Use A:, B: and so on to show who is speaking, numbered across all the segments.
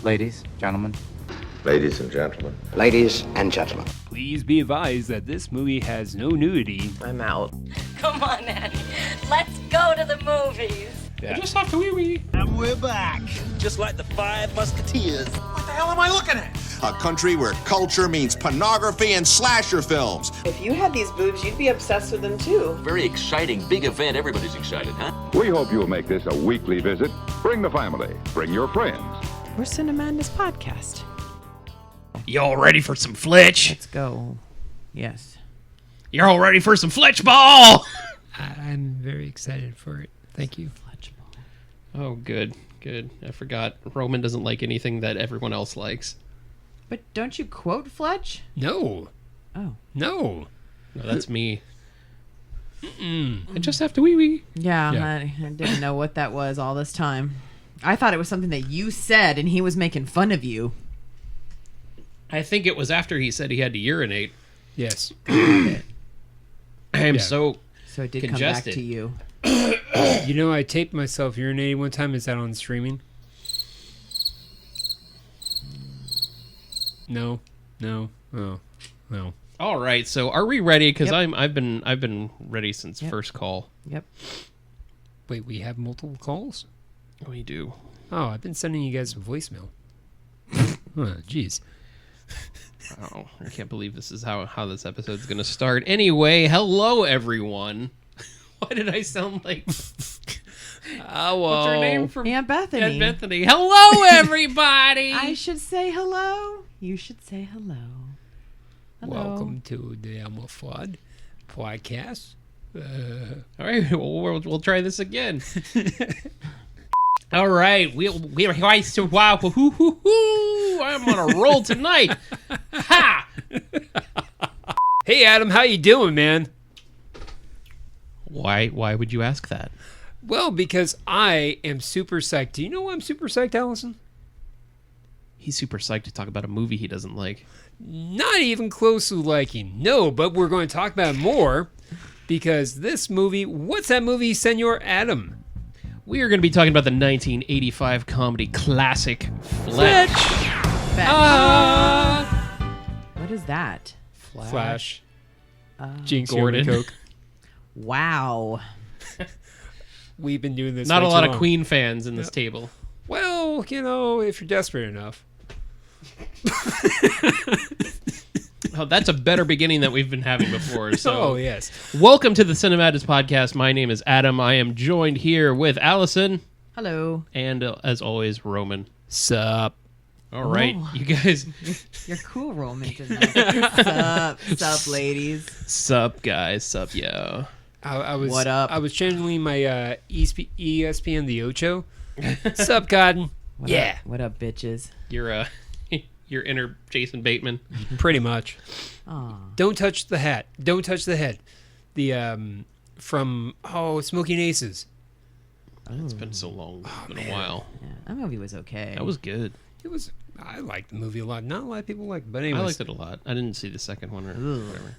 A: Ladies, gentlemen.
B: Ladies and gentlemen.
C: Ladies and gentlemen.
D: Please be advised that this movie has no nudity.
E: I'm out.
F: Come on, Annie. Let's go to the movies.
D: Yeah.
G: I just have to wee-wee.
H: And we're back.
I: Just like the Five Musketeers.
H: What the hell am I looking at?
J: A country where culture means pornography and slasher films.
E: If you had these boobs, you'd be obsessed with them too.
K: Very exciting, big event. Everybody's excited, huh?
L: We hope you'll make this a weekly visit. Bring the family. Bring your friends.
M: We're Cinemadness podcast.
G: Y'all ready for some Fletch?
M: Let's go. Yes.
G: You're all ready for some Fletch ball?
N: I'm very excited for it. Thank you.
M: Fletch ball.
O: Oh, good. Good. I forgot. Roman doesn't like anything that everyone else likes.
M: But don't you quote Fletch?
N: No.
M: Oh.
N: No.
O: No, that's me. I just have to wee-wee.
M: Yeah. I didn't know what that was all this time. I thought it was something that you said and he was making fun of you.
O: I think it was after he said he had to urinate.
N: Yes.
O: I am so
M: it did
O: congested.
M: come back to you.
N: You know, I taped myself urinating one time. Is that on streaming? No. Oh, no.
O: All right, so are we ready? Because I've been ready since first call.
M: Yep.
N: Wait, we have multiple calls?
O: We do.
N: Oh, I've been sending you guys a voicemail. Oh, jeez.
O: Oh, I can't believe this is how this episode's going to start. Anyway, hello, everyone. Why did I sound like...
N: Oh,
O: what's her name from
M: Aunt Bethany?
O: Aunt Bethany. Hello, everybody.
M: I should say hello. You should say hello.
N: Welcome to the Elmo Flood podcast.
O: All right, we'll try this again. All right, wow, I'm on a roll tonight. Ha!
N: Hey, Adam, how you doing, man?
O: Why would you ask that?
N: Well, because I am super psyched. Do you know why I'm super psyched, Allison?
O: He's super psyched to talk about a movie he doesn't like.
N: Not even close to liking. No, but we're going to talk about it more because this movie, what's that movie, Senor Adam?
O: We are going to be talking about the 1985 comedy classic, Fletch.
M: What is that?
N: Flash. Jinx
O: Gordon.
N: Coke.
M: Wow.
N: We've been doing this.
O: Not a
N: way
O: lot
N: too
O: of
N: long.
O: Queen fans in this table.
N: Well, you know, if you're desperate enough.
O: Oh, that's a better beginning than we've been having before. So,
N: oh, yes.
O: Welcome to the Cinemadness podcast. My name is Adam. I am joined here with Alison.
M: Hello.
O: And as always, Roman.
N: Sup.
O: All right, you guys.
M: You're cool, Roman, tonight. Sup, ladies.
O: Sup, guys. Sup, yo.
N: I was,
M: what up?
N: I was channeling my ESPN The Ocho. Sup, Cotton?
M: What up, bitches?
O: Your inner Jason Bateman.
N: Pretty much.
M: Aww.
N: Don't touch the hat. Don't touch the head. The from Smoking Aces.
O: It's been so long. It's been a while.
M: Yeah, that movie was okay.
O: That was good.
N: It was. I liked the movie a lot. Not a lot of people liked it, but anyways.
O: I liked it a lot. I didn't see the second one or whatever.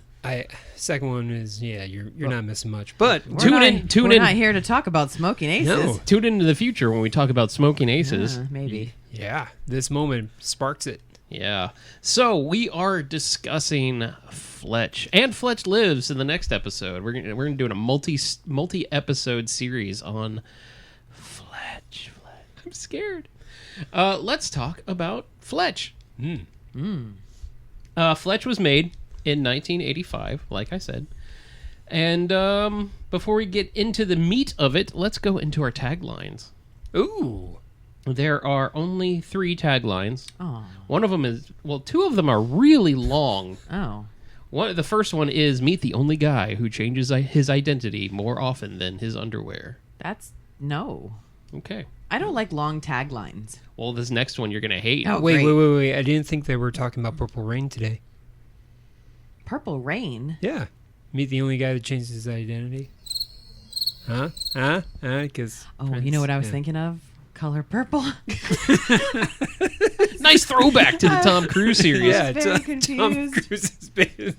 N: Second one is you're not missing much. But
O: tune in.
M: We're not here to talk about Smoking Aces.
N: No.
O: Tune into the future when we talk about Smoking Aces.
M: Maybe.
N: Yeah, this moment sparks it.
O: Yeah. So we are discussing Fletch, and Fletch Lives in the next episode. We're gonna do a multi-episode series on Fletch. I'm scared. Let's talk about Fletch. Fletch was made in 1985, like I said. And before we get into the meat of it, let's go into our taglines.
N: Ooh.
O: There are only 3 taglines.
M: Oh.
O: One of them is, well, 2 of them are really long.
M: Oh.
O: The first one is, meet the only guy who changes his identity more often than his underwear.
M: No.
O: Okay.
M: I don't like long taglines.
O: Well, this next one you're going to hate.
M: Oh,
N: wait.
M: great.
N: I didn't think they were talking about Purple Rain today.
M: Purple Rain?
N: Yeah. Meet the only guy that changes his identity. Huh? Because.
M: Oh, you know what I was thinking of? Color Purple.
O: Nice throwback to the Tom Cruise series.
N: Yeah,
M: very
N: Tom Cruise's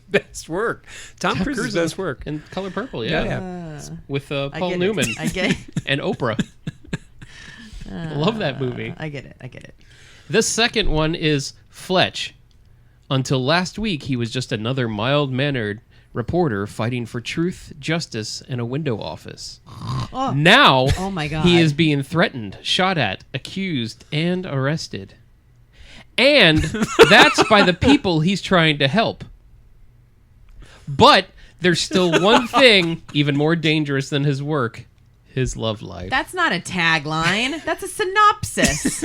N: best work. Tom Cruise's best work.
O: And Color Purple, yeah. With Paul
M: I
O: Newman.
M: I get it.
O: And Oprah. I love that movie.
M: I get it.
O: The second one is Fletch. Until last week, he was just another mild-mannered reporter fighting for truth, justice, and a window office. Now,
M: Oh my God.
O: he is being threatened, shot at, accused, and arrested. And that's by the people he's trying to help. But there's still one thing even more dangerous than his work. His love life.
M: That's not a tagline. That's a synopsis.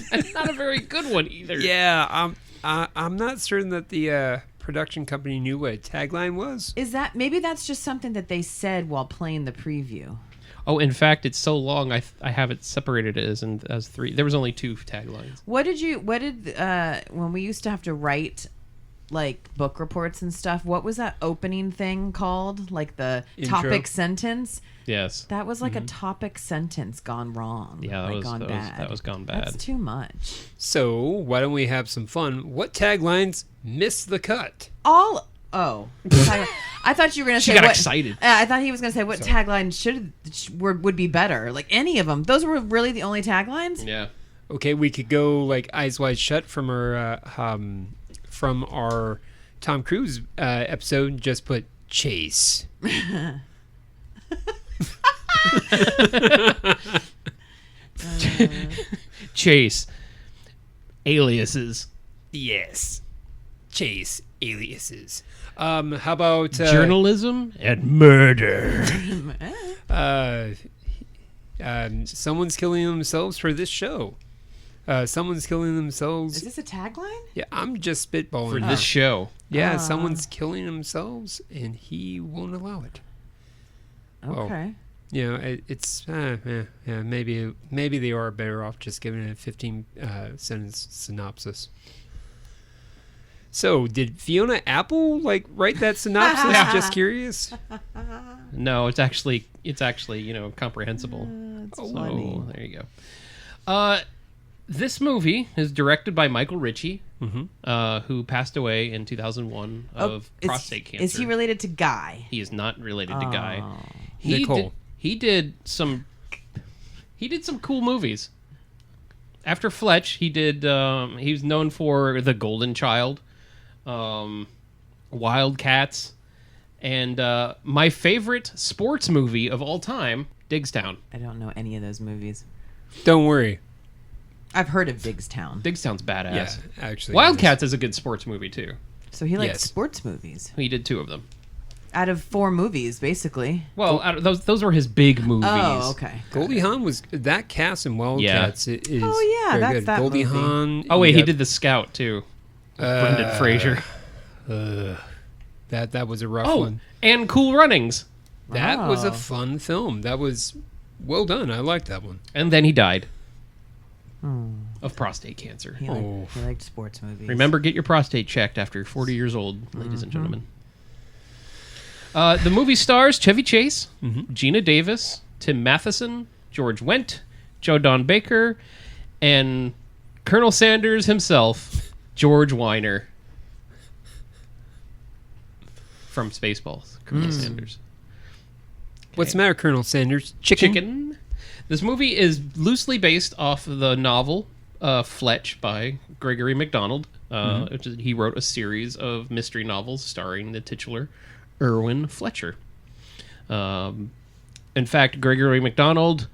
O: That's not a very good one either.
N: Yeah, I'm not certain that the production company knew what a tagline was.
M: Is that maybe that's just something that they said while playing the preview?
O: Oh, in fact, it's so long. I have it separated as 3. There was only 2 taglines.
M: What did when we used to have to write like book reports and stuff? What was that opening thing called? Like the
N: Intro.
M: topic sentence.
O: Yes.
M: That was like a topic sentence gone wrong.
O: Yeah,
M: that
O: was gone bad.
M: That's too much.
N: So why don't we have some fun? What taglines missed the cut?
M: I thought you were going to say
O: got
M: what,
O: excited.
M: I thought he was going to say what tagline would be better. Like any of them. Those were really the only taglines?
O: Yeah.
N: Okay, we could go like Eyes Wide Shut from our Tom Cruise episode and just put Chase.
O: Chase. Aliases.
N: Yes. Chase. Aliases. How about
O: Journalism and murder.
N: someone's killing themselves for this show. Someone's killing themselves.
M: Is this a tagline?
N: Yeah, I'm just spitballing.
O: For this show.
N: Yeah, someone's killing themselves, and he won't allow it.
M: Okay.
N: You know, maybe they are better off just giving it a 15 sentence synopsis. So, did Fiona Apple write that synopsis? Just curious.
O: No, it's actually comprehensible.
M: Funny.
O: There you go. This movie is directed by Michael Ritchie, who passed away in 2001 of prostate cancer.
M: Is he related to Guy?
O: He is not related to Guy.
N: Nicole.
O: He did some cool movies. After Fletch, he was known for The Golden Child, Wildcats, and my favorite sports movie of all time, Diggstown.
M: I don't know any of those movies.
N: Don't worry.
M: I've heard of Diggstown.
O: Diggstown's badass.
N: Yeah, actually.
O: Wildcats is a good sports movie too.
M: So he likes
N: Yes.
M: sports movies.
O: He did 2 of them.
M: Out of 4 movies, basically.
O: Well, those were his big movies.
M: Oh, okay.
N: Goldie Hawn was that cast in Wildcats. Is
M: Oh, yeah,
N: very
M: that's
N: good.
M: that
N: Goldie
M: movie.
N: Hawn.
O: Oh wait,
N: you
O: he
N: got-
O: did The Scout too. Brendan Fraser.
N: That was a rough
O: Oh,
N: one.
O: and Cool Runnings.
N: That was a
M: Oh.
N: fun film. That was well done. I liked that one.
O: And then he died of prostate cancer.
M: He liked sports movies.
O: Remember, get your prostate checked after you're 40 years old, ladies and gentlemen. The movie stars Chevy Chase, Gina Davis, Tim Matheson, George Wendt, Joe Don Baker, and Colonel Sanders himself, George Weiner. From Spaceballs, Colonel Sanders.
N: What's the matter, Colonel Sanders? Chicken.
O: This movie is loosely based off of the novel Fletch by Gregory MacDonald. He wrote a series of mystery novels starring the titular Irwin Fletcher. In fact, Gregory MacDonald,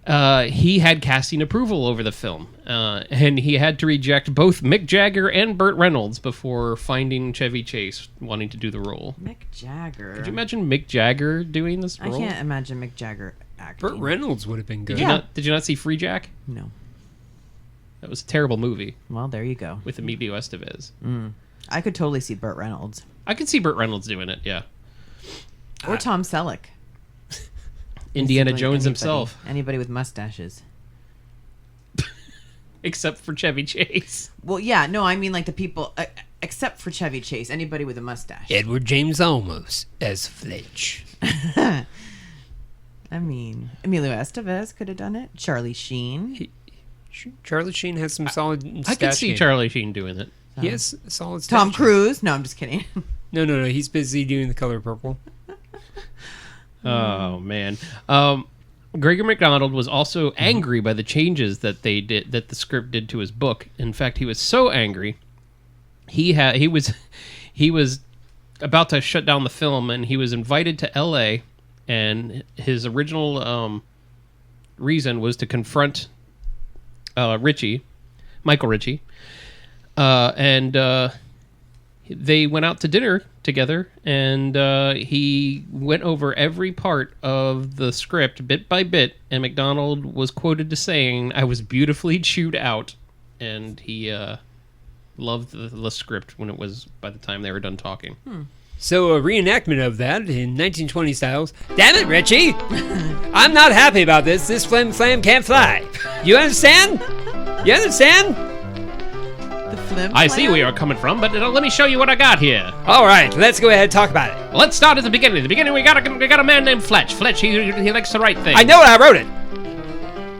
O: he had casting approval over the film, and he had to reject both Mick Jagger and Burt Reynolds before finding Chevy Chase wanting to do the role.
M: Mick Jagger.
O: Could you imagine Mick Jagger doing this role?
M: I can't imagine Mick Jagger acting.
N: Burt Reynolds would have been good.
O: Did you not see Free Jack?
M: No.
O: That was a terrible movie
M: Well, there you go.
O: with Emilio Estevez.
M: I could totally see Burt Reynolds.
O: I could see Burt Reynolds doing it, yeah.
M: Or Tom Selleck.
O: Indiana
M: Basically
O: Jones
M: anybody.
O: himself.
M: Anybody with mustaches.
O: Except for Chevy Chase.
M: Well, yeah, no, I mean like the people, except for Chevy Chase, anybody with a mustache.
N: Edward James Olmos as Fletch.
M: I mean, Emilio Estevez could have done it. Charlie Sheen.
N: Charlie Sheen has some solid stats.
O: I could see
N: game.
O: Charlie Sheen doing it.
N: He has solid stats.
M: Tom Cruise. No, I'm just kidding.
N: No. He's busy doing The Color Purple.
O: Oh, man. Gregory McDonald was also angry by the changes that the script did to his book. In fact, he was so angry, he was about to shut down the film, and he was invited to L.A., and his original reason was to confront Michael Ritchie, and they went out to dinner together, and he went over every part of the script bit by bit, and McDonald was quoted as saying, "I was beautifully chewed out," and he loved the script when it was by the time they were done talking.
N: So a reenactment of that in 1920 styles. Damn it, Richie! I'm not happy about this. This flim flam can't fly. You understand? You understand?
O: I see where you're coming from, but let me show you what I got here.
N: All right, let's go ahead and talk about it.
O: Let's start at the beginning. At the beginning, we got a man named Fletch. Fletch, he likes to write things.
N: I know it. I wrote it.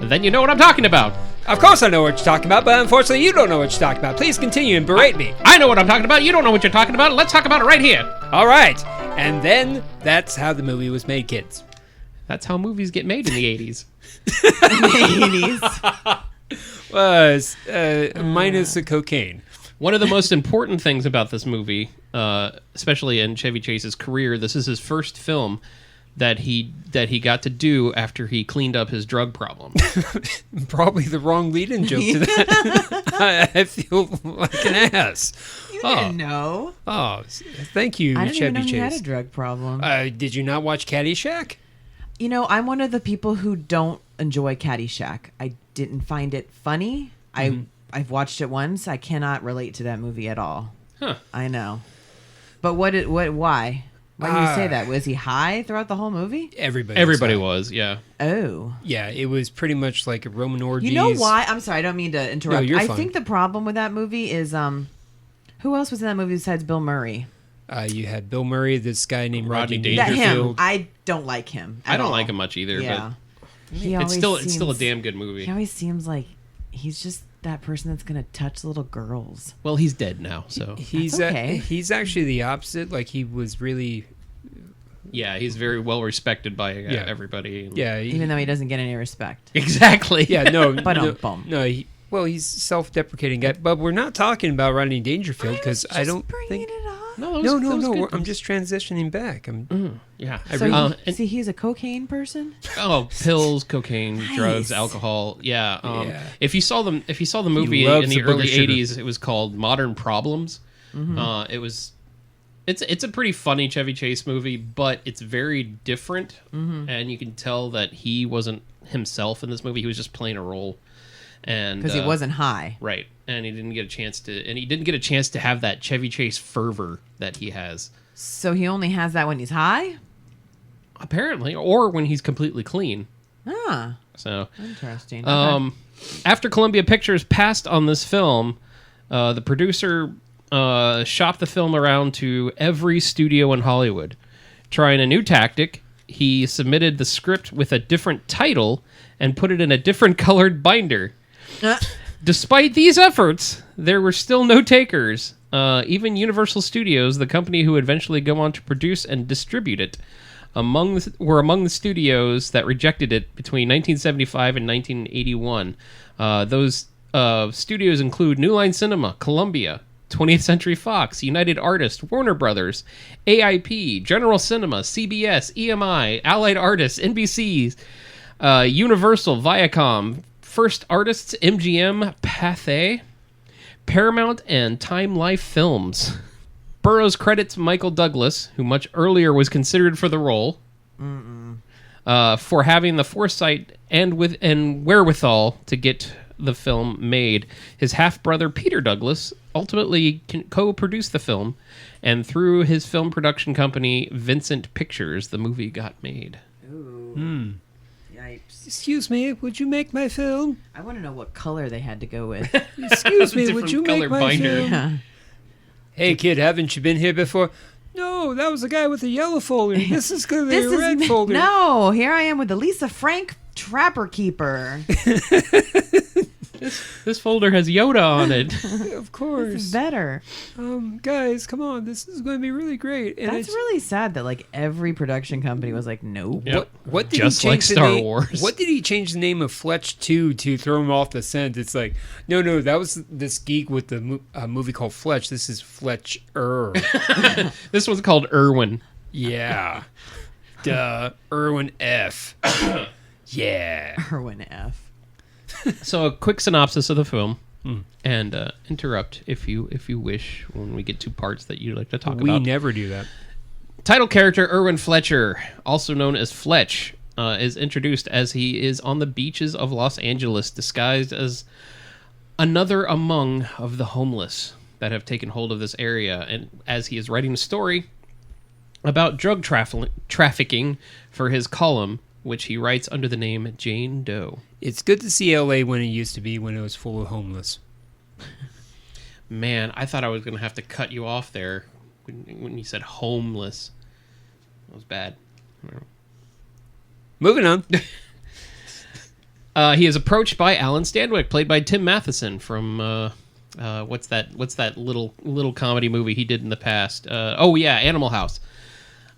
O: Then you know what I'm talking about.
N: Of course I know what you're talking about, but unfortunately you don't know what you're talking about. Please continue and berate me.
O: I know what I'm talking about. You don't know what you're talking about. Let's talk about it right here.
N: All right. And then that's how the movie was made, kids.
O: That's how movies get made in the 80s.
N: Was minus the cocaine.
O: One of the most important things about this movie, especially in Chevy Chase's career, this is his first film that he got to do after he cleaned up his drug problem.
N: Probably the wrong lead-in joke to that. I feel like an ass.
M: You didn't know.
N: Oh, thank you,
M: I didn't
N: Chevy
M: even know
N: Chase.
M: he had a drug problem.
N: Did you not watch Caddyshack?
M: You know, I'm one of the people who don't enjoy Caddyshack. I didn't find it funny. I've watched it once. I cannot relate to that movie at all.
O: Huh.
M: I know. But why? Why do you say that? Was he high throughout the whole movie?
O: Everybody was, yeah.
M: Oh.
N: Yeah, it was pretty much like a Roman orgies.
M: You know why? I'm sorry, I don't mean to interrupt.
N: No, you're
M: I
N: fine.
M: think the problem with that movie is who else was in that movie besides Bill Murray?
N: You had Bill Murray, this guy named Rodney
M: That him.
N: Dangerfield.
M: I don't like him.
O: I don't like him much either,
M: Yeah.
O: but it's still a damn good movie.
M: He always seems like he's just that person that's gonna touch little girls.
O: Well, he's dead now, so
N: He's
M: okay.
N: He's actually the opposite. Like he was really.
O: yeah, he's very well respected by everybody.
N: Yeah.
M: Even though he doesn't get any respect.
O: Exactly.
N: Yeah. No.
M: Ba-dum-bum.
N: No. Well, he's self-deprecating guy, but we're not talking about Rodney Dangerfield because I don't think.
M: It up.
N: No. I'm just transitioning back.
O: Yeah.
M: See, he's a cocaine person.
O: Oh, pills, cocaine,
M: Nice.
O: drugs, alcohol. Yeah.
N: Yeah.
O: If you saw the movie
N: loves
O: in
N: the
O: the
N: booger
O: early
N: sugar.
O: '80s, it was called Modern Problems. It's a pretty funny Chevy Chase movie, but it's very different, and you can tell that he wasn't himself in this movie. He was just playing a role, and
M: Because he wasn't high.
O: right, and he didn't get a chance to have that Chevy Chase fervor that he has.
M: So he only has that when he's high?
O: Apparently, or when he's completely clean.
M: Ah,
O: So,
M: interesting.
O: after Columbia Pictures passed on this film, the producer shopped the film around to every studio in Hollywood. Trying a new tactic, he submitted the script with a different title and put it in a different colored binder. Despite these efforts, there were still no takers. Even Universal Studios, the company who would eventually go on to produce and distribute it, were among the studios that rejected it between 1975 and 1981. Those studios include New Line Cinema, Columbia, 20th Century Fox, United Artists, Warner Brothers, AIP, General Cinema, CBS, EMI, Allied Artists, NBC, Universal, Viacom, First Artists, MGM, Pathé, Paramount, and Time Life Films. Burroughs credits Michael Douglas, who much earlier was considered for the role, for having the foresight and wherewithal to get the film made. His half-brother Peter Douglas ultimately co-produced the film, and through his film production company Vincent Pictures, the movie got made.
M: Ooh. Yipes.
N: Excuse me, would you make my film?
M: I want to know what color they had to go with.
N: Excuse me, would you make my
O: binder.
N: film?
M: Yeah.
N: Hey kid, haven't you been here before? No, that was the guy with the yellow folder. This is clearly a red folder.
M: No, here I am with the Lisa Frank Trapper Keeper.
O: This folder has Yoda on it.
N: Of course.
M: This is better.
N: Guys, come on. This is going to be really great. And
M: That's really sad that like every production company was like, nope.
O: Yep.
N: What did
O: Just
N: he
O: like
N: change the
O: Star
N: name-
O: Wars.
N: What did he change the name of Fletch to throw him off the scent? It's like, no, that was this geek with the movie called Fletch. This is Fletcher.
O: This one's called Irwin.
N: Yeah. Duh. Irwin F. Yeah.
M: Erwin F.
O: So a quick synopsis of the film, and interrupt if you wish when we get to parts that you'd like to talk
N: We
O: about.
N: never do that.
O: Title character Irwin Fletcher, also known as Fletch, is introduced as he is on the beaches of Los Angeles, disguised as another among of the homeless that have taken hold of this area, and as he is writing a story about drug trafficking for his column, which he writes under the name Jane Doe.
N: It's good to see LA when it used to be, when it was full of homeless.
O: Man, I thought I was going to have to cut you off there when you said homeless. That was bad.
N: Moving on.
O: He is approached by Alan Stanwyck, played by Tim Matheson from what's that little comedy movie he did in the past? Animal House.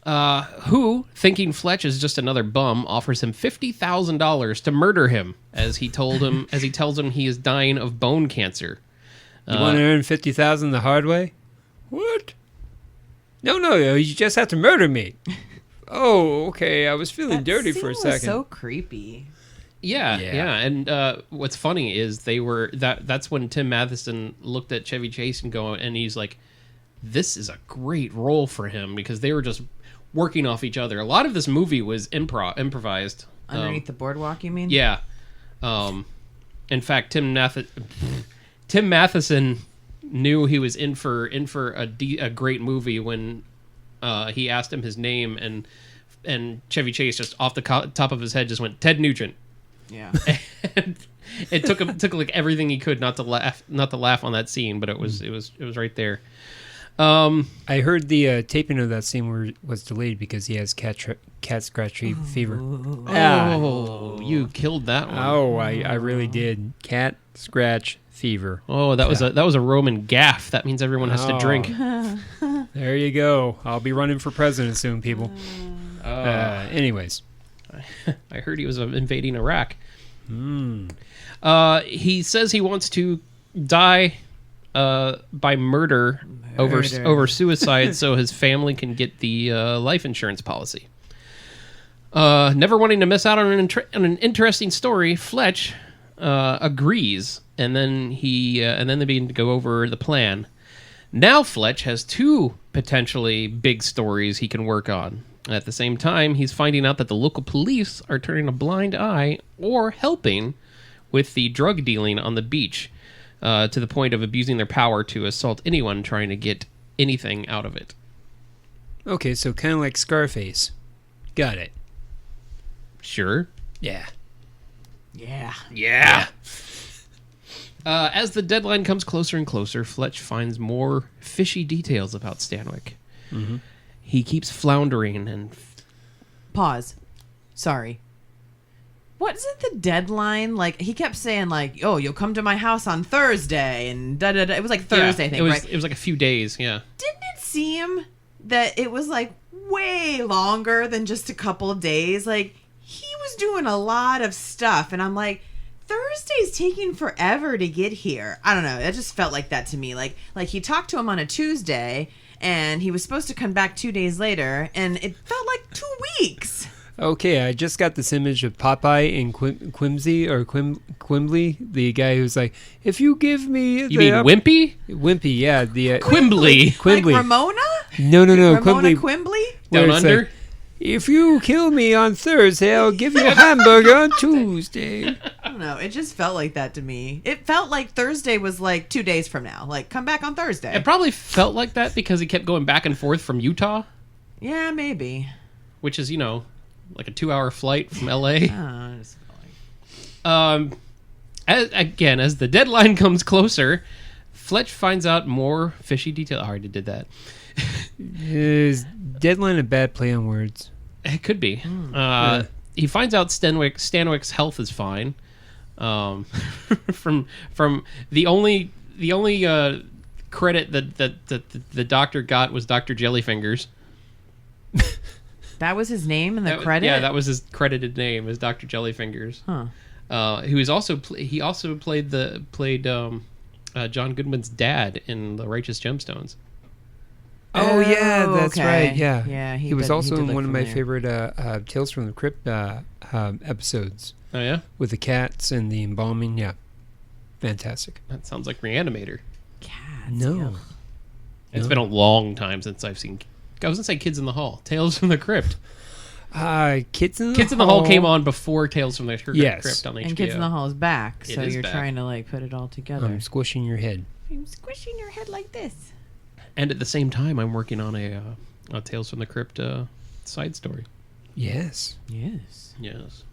O: Who, thinking Fletch is just another bum, offers him $50,000 to murder him, as he tells him he is dying of bone cancer.
N: You want to earn $50,000 the hard way? What? No, you just have to murder me. Oh, okay. I was feeling dirty for a second.
M: Was so creepy.
O: Yeah. And what's funny is that's when Tim Matheson looked at Chevy Chase and he's like, this is a great role for him, because they were just working off each other. A lot of this movie was improvised.
M: Underneath the boardwalk, you mean?
O: Yeah. In fact, Tim Matheson knew he was in for a great movie when he asked him his name, and Chevy Chase just off the top of his head just went Ted Nugent.
M: Yeah.
O: And it took like everything he could not to laugh on that scene, but it was right there.
N: I heard the taping of that scene was delayed because he has cat scratchy fever.
O: Oh, you killed that one.
N: Oh, I really did. Cat scratch fever.
O: Oh, that was a Roman gaff. That means everyone has to drink.
N: There you go. I'll be running for president soon, people. Anyways,
O: I heard he was invading Iraq. He says he wants to die by murder over suicide, so his family can get the life insurance policy. Never wanting to miss out on an interesting story, Fletch agrees, and then they begin to go over the plan. Now Fletch has two potentially big stories he can work on. At the same time, he's finding out that the local police are turning a blind eye or helping with the drug dealing on the beach, to the point of abusing their power to assault anyone trying to get anything out of it.
N: okay, so kind of like Scarface. Got it.
O: Sure.
N: Yeah.
O: As the deadline comes closer and closer, Fletch finds more fishy details about Stanwyck.
N: Mm-hmm.
O: He keeps floundering and...
M: Pause. Sorry. What is it, the deadline? Like, he kept saying, like, oh, you'll come to my house on Thursday, and da-da-da. It was like Thursday, I think, right?
O: It was like a few days, yeah.
M: Didn't it seem that it was, like, way longer than just a couple of days? Like, he was doing a lot of stuff, and I'm like, Thursday's taking forever to get here. I don't know. It just felt like that to me. Like he talked to him on a Tuesday, and he was supposed to come back 2 days later, and it felt like 2 weeks.
N: Okay, I just got this image of Popeye and Quimbley, the guy who's like, if you give me...
O: You mean Wimpy?
N: Wimpy, yeah.
O: Quimbley.
M: Like Ramona?
N: No.
M: Ramona Quimbley?
O: Down Under?
N: Like, if you kill me on Thursday, I'll give you a hamburger on Tuesday.
M: I don't know. It just felt like that to me. It felt like Thursday was like 2 days from now. Like, come back on Thursday.
O: It probably felt like that because he kept going back and forth from Utah.
M: Yeah, maybe.
O: Which is, like a 2-hour flight from LA.
M: I just felt like...
O: As the deadline comes closer, Fletch finds out more fishy detail. I already did that.
N: Is deadline a bad play on words?
O: It could be. He finds out Stanwyck's health is fine. From the only credit that the doctor got was Dr. Jellyfingers.
M: That was his name in the credit?
O: Yeah, that was his credited name, as Dr. Jellyfingers.
M: Huh.
O: Who is also he also played John Goodman's dad in The Righteous Gemstones.
N: Oh, yeah, that's
M: okay.
N: right. Yeah,
M: Yeah,
N: He was also
M: did
N: in
M: look
N: one of my
M: familiar.
N: favorite Tales from the Crypt episodes
O: Oh yeah,
N: with the cats and the embalming. Yeah, fantastic.
O: that sounds like Reanimator.
M: Cats.
N: No,
M: yeah.
O: It's been a long time since I've seen. I was gonna say Kids in the Hall, Tales from the Crypt.
N: Kids in the
O: Kids in the Hall came on before Tales from the Crypt
N: Yes.
O: on HBO.
M: And Kids in the Hall is back,
O: It
M: so
O: is
M: you're
O: back.
M: trying to like put it all together.
N: I'm squishing your head.
M: I'm squishing your head like this.
O: And at the same time, I'm working on a Tales from the Crypt side story.
N: Yes.
M: Yes.
O: Yes.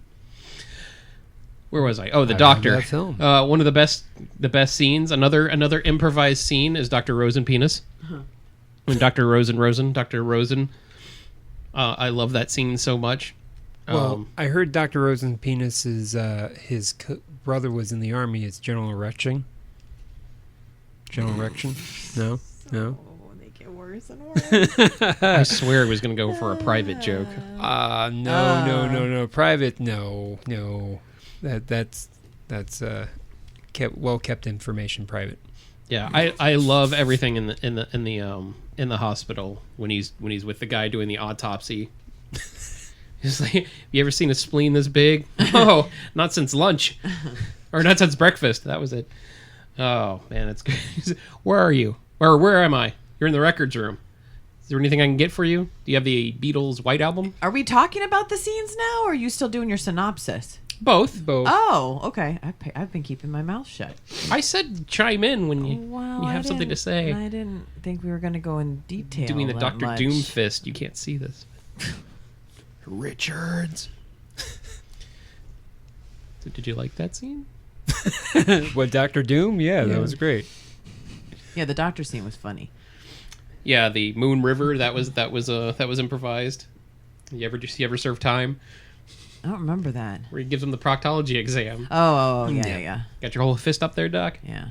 O: Where was I? Oh, the
N: I
O: doctor.
N: remember that film.
O: One of the best scenes. Another improvised scene is Dr. Rosen penis. When Dr. Rosen. I love that scene so much.
N: Well, I heard Dr. Rosen's penis is his brother was in the army. It's General Erection. General Erection? No.
M: Oh, they get worse and worse.
O: I swear it was going to go for a private joke.
N: No. Private, no. That's well kept information. Private.
O: Yeah, I love everything in the hospital when he's with the guy doing the autopsy. He's like, you ever seen a spleen this big? Oh, not since lunch, or not since breakfast. That was it. Oh man, it's good. Where are you? Where am I? You're in the records room. Is there anything I can get for you? Do you have the Beatles White Album?
M: Are we talking about the scenes now, or are you still doing your synopsis?
O: Both.
M: Oh, okay. I've been keeping my mouth shut.
O: I said chime in when you have something to say.
M: I didn't think we were going to go in detail.
O: Doing the
M: that
O: Dr.
M: much.
O: Doom fist. You can't see this. Richards. So did you like that scene?
N: What, Dr. Doom? Yeah, that was great.
M: Yeah, the doctor scene was funny.
O: Yeah, the Moon River. That was improvised. You ever serve time?
M: I don't remember that.
O: Where he gives him the proctology exam.
M: Oh, yeah.
O: Got your whole fist up there, Doc?
M: Yeah.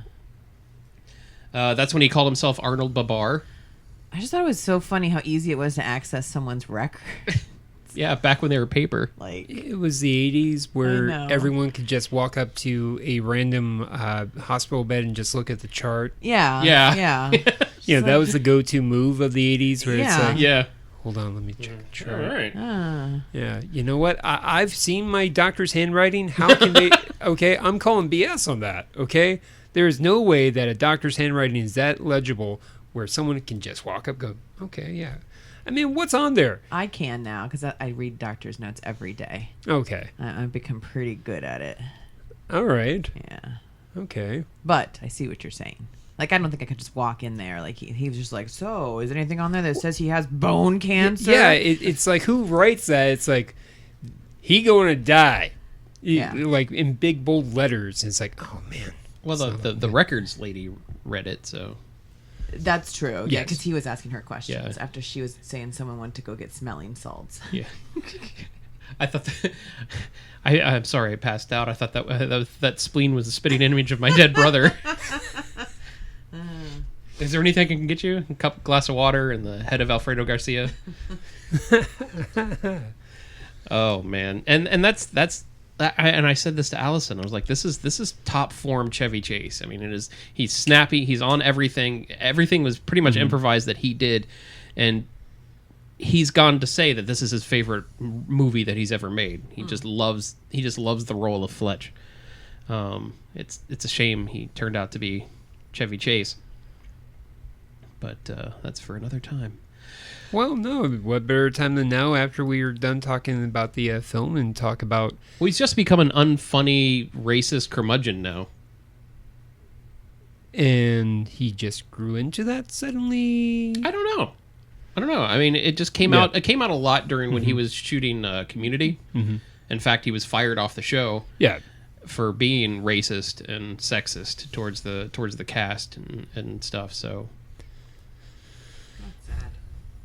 O: That's when he called himself Arnold Babar.
M: I just thought it was so funny how easy it was to access someone's record.
O: Yeah, back when they were paper.
M: Like,
N: it was the 80s where
M: I know.
N: everyone could just walk up to a random hospital bed and just look at the chart.
M: Yeah.
N: That was the go-to move of the 80s where it's like,
O: yeah.
N: Hold on, let me check the chart.
O: All right.
N: Yeah, you know what? I've seen my doctor's handwriting. How can they... Okay, I'm calling BS on that, okay? There is no way that a doctor's handwriting is that legible where someone can just walk up and go, okay, yeah. I mean, what's on there?
M: I can now because I read doctor's notes every day.
N: Okay.
M: I've become pretty good at it.
N: All right.
M: Yeah.
N: Okay.
M: But I see what you're saying. Like, I don't think I could just walk in there. Like, he was just like, so, is there anything on there that says he has bone cancer?
N: Yeah, it's like, who writes that? It's like, he going to die.
M: Yeah.
N: Like, in big, bold letters. It's like, oh, man.
O: Well, the records lady read it, so...
M: That's true. Yeah,
N: Yes.
M: because he was asking her questions
O: Yeah.
M: after she was saying someone went to go get smelling salts.
O: Yeah. I thought I'm sorry I passed out. I thought that spleen was a spitting image of my dead brother. Is there anything I can get you? A glass of water and the head of Alfredo Garcia. Oh man, and that's I said this to Allison. I was like, this is top form Chevy Chase. I mean, he's snappy. He's on everything. Everything was pretty much improvised that he did, and he's gone to say that this is his favorite movie that he's ever made. He just loves the role of Fletch. It's a shame he turned out to be Chevy Chase, but that's for another time.
N: Well, no. What better time than now after we are done talking about the film and talk about...
O: Well, he's just become an unfunny, racist curmudgeon now.
N: And he just grew into that suddenly?
O: I don't know. I mean, it just came out. It came out a lot during when he was shooting Community. Mm-hmm. In fact, he was fired off the show.
N: Yeah.
O: For being racist and sexist towards the cast and stuff. So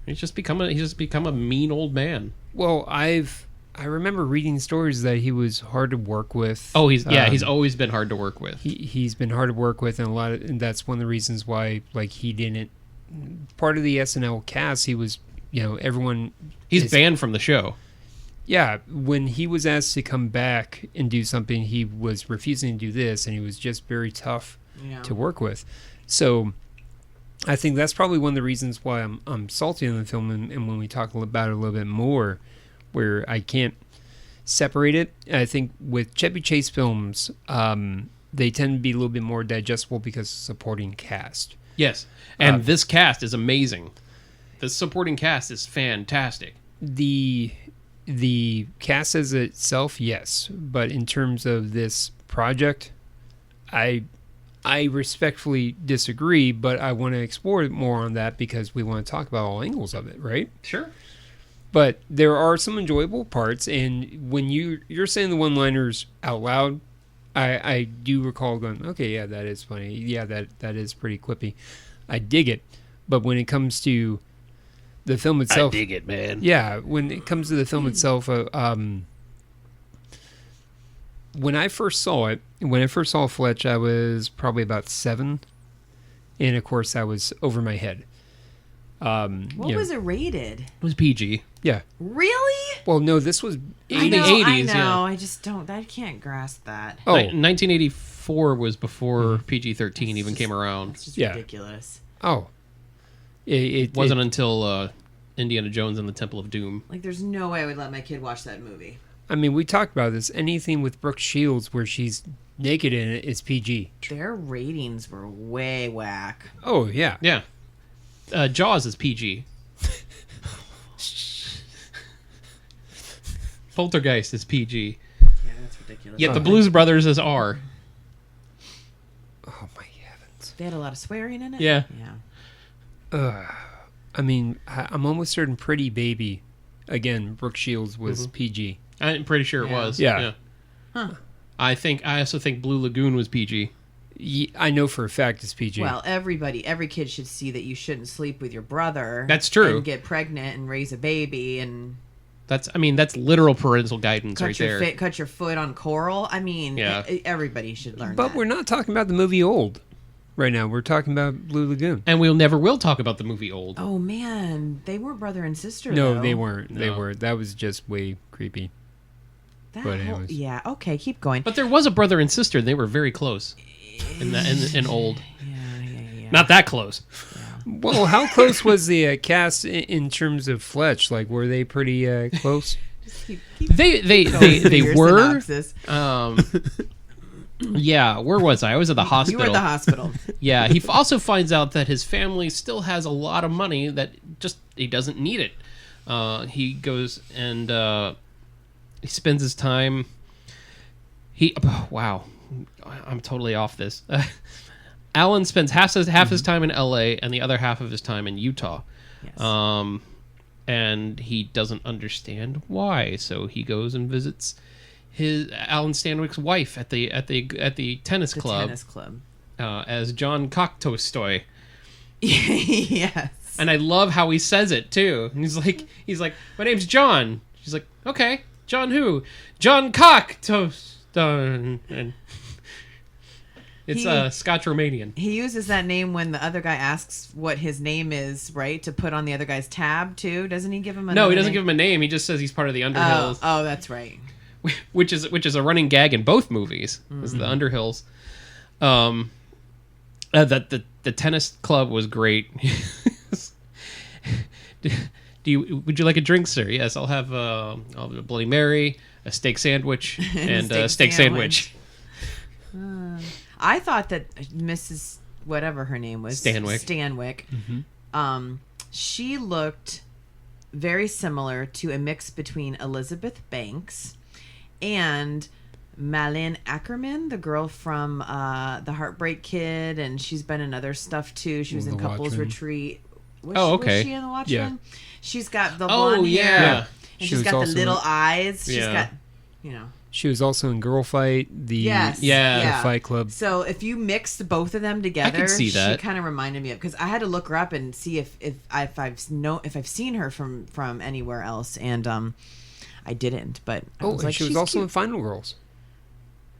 O: he's just become a mean old man.
N: Well, I've I remember reading stories that he was hard to work with.
O: Oh, he's always been hard to work with.
N: He's been hard to work with, and that's one of the reasons why, like, he didn't. Part of the SNL cast, he was, everyone.
O: He's banned from the show.
N: Yeah, when he was asked to come back and do something, he was refusing to do this, and he was just very tough to work with. So, I think that's probably one of the reasons why I'm salty on the film, and when we talk about it a little bit more, where I can't separate it. I think with Chevy Chase films, they tend to be a little bit more digestible because of supporting cast.
O: Yes, and this cast is amazing. The supporting cast is fantastic.
N: The cast as itself, yes, but in terms of this project, I respectfully disagree, but I want to explore more on that because we want to talk about all angles of it, right?
O: Sure.
N: But there are some enjoyable parts, and when you're saying the one-liners out loud, I do recall going, okay, yeah, that is funny. Yeah, that is pretty quippy. I dig it. But when it comes to the film itself...
O: I dig it, man.
N: Yeah, when it comes to the film itself, when I first saw Fletch, I was probably about 7. And, of course, I was over my head.
M: What was it rated?
O: It was PG.
N: Yeah.
M: Really?
N: Well, no, this was
O: in the 80s.
M: I know.
O: Yeah.
M: I just don't. I can't grasp that.
N: Oh,
O: 1984 was before PG-13 even came around.
M: It's just ridiculous.
N: Oh,
O: it wasn't until Indiana Jones and the Temple of Doom.
M: Like, there's no way I would let my kid watch that movie.
N: I mean, we talked about this. Anything with Brooke Shields where she's naked in it is PG.
M: Their ratings were way whack.
N: Oh yeah,
O: yeah. Jaws is PG. Poltergeist is PG.
M: Yeah, that's ridiculous.
O: Yet the Blues Brothers is R.
N: Oh my heavens!
M: They had a lot of swearing in it.
O: Yeah.
M: Yeah.
N: I mean, I'm almost certain Pretty Baby, again, Brooke Shields was PG.
O: I'm pretty sure it was.
N: Yeah.
M: Huh.
O: I also think Blue Lagoon was PG.
N: I know for a fact it's PG.
M: Well, every kid should see that you shouldn't sleep with your brother.
O: That's true.
M: And get pregnant and raise a baby and.
O: That's literal parental guidance right there.
M: Cut your foot on coral. I mean,
O: yeah.
M: Everybody should learn
N: but
M: that.
N: We're not talking about the movie Old right now. We're talking about Blue Lagoon.
O: And we'll never talk about the movie Old.
M: Oh, man. They weren't brother and sister,
N: No,
M: though.
N: they weren't. They weren't. That was just way creepy.
M: Yeah, okay, keep going.
O: But there was a brother and sister, and they were very close in Old.
M: Yeah.
O: Not that close.
M: Yeah.
N: Well, how close was the cast in terms of Fletch? Like, were they pretty close?
O: They were.
M: Synopsis.
O: Yeah, where was I? I was at the hospital.
M: You were at the hospital.
O: Yeah, he also finds out that his family still has a lot of money that just he doesn't need it. He goes and he spends his time. Wow, I'm totally off this. Alan spends half his time in L.A. and the other half of his time in Utah. Yes. And he doesn't understand why, so he goes and visits Alan Stanwyck's wife at the tennis club.
M: Tennis club.
O: As John Cocktoastoy.
M: Yes. And
O: I love how he says it too. And he's like, my name's John. She's like, okay, John who? John Cocktoastoy. And it's Scotch-Romanian.
M: He uses that name when the other guy asks what his name is, right? To put on the other guy's tab too. Doesn't he give him a
O: No, he doesn't give him a name. He just says he's part of the Underhills.
M: Oh, that's right.
O: Which is a running gag in both movies. Is the Underhills. The tennis club was great. Would you like a drink, sir? Yes, I'll have a Bloody Mary, a steak sandwich, and a steak sandwich.
M: I thought that Mrs. whatever her name was, Stanwyck. Mm-hmm. She looked very similar to a mix between Elizabeth Banks and Malin Ackerman, the girl from The Heartbreak Kid, and she's been in other stuff too. She was in Couples Retreat.
O: Okay.
M: Was she in The Watchmen?
N: Yeah.
M: She's got the blonde hair.
O: Yeah.
M: And she's got the little eyes. She's got,
N: She was also in Girl Fight, the Fight Club.
M: So if you mixed both of them together,
O: I could see that.
M: She kind of reminded me of, because I had to look her up and see if I've seen her from anywhere else, and I didn't, but I
N: Oh,
M: was
N: and
M: like,
N: she was
M: she's
N: also
M: cute.
N: in Final Girls.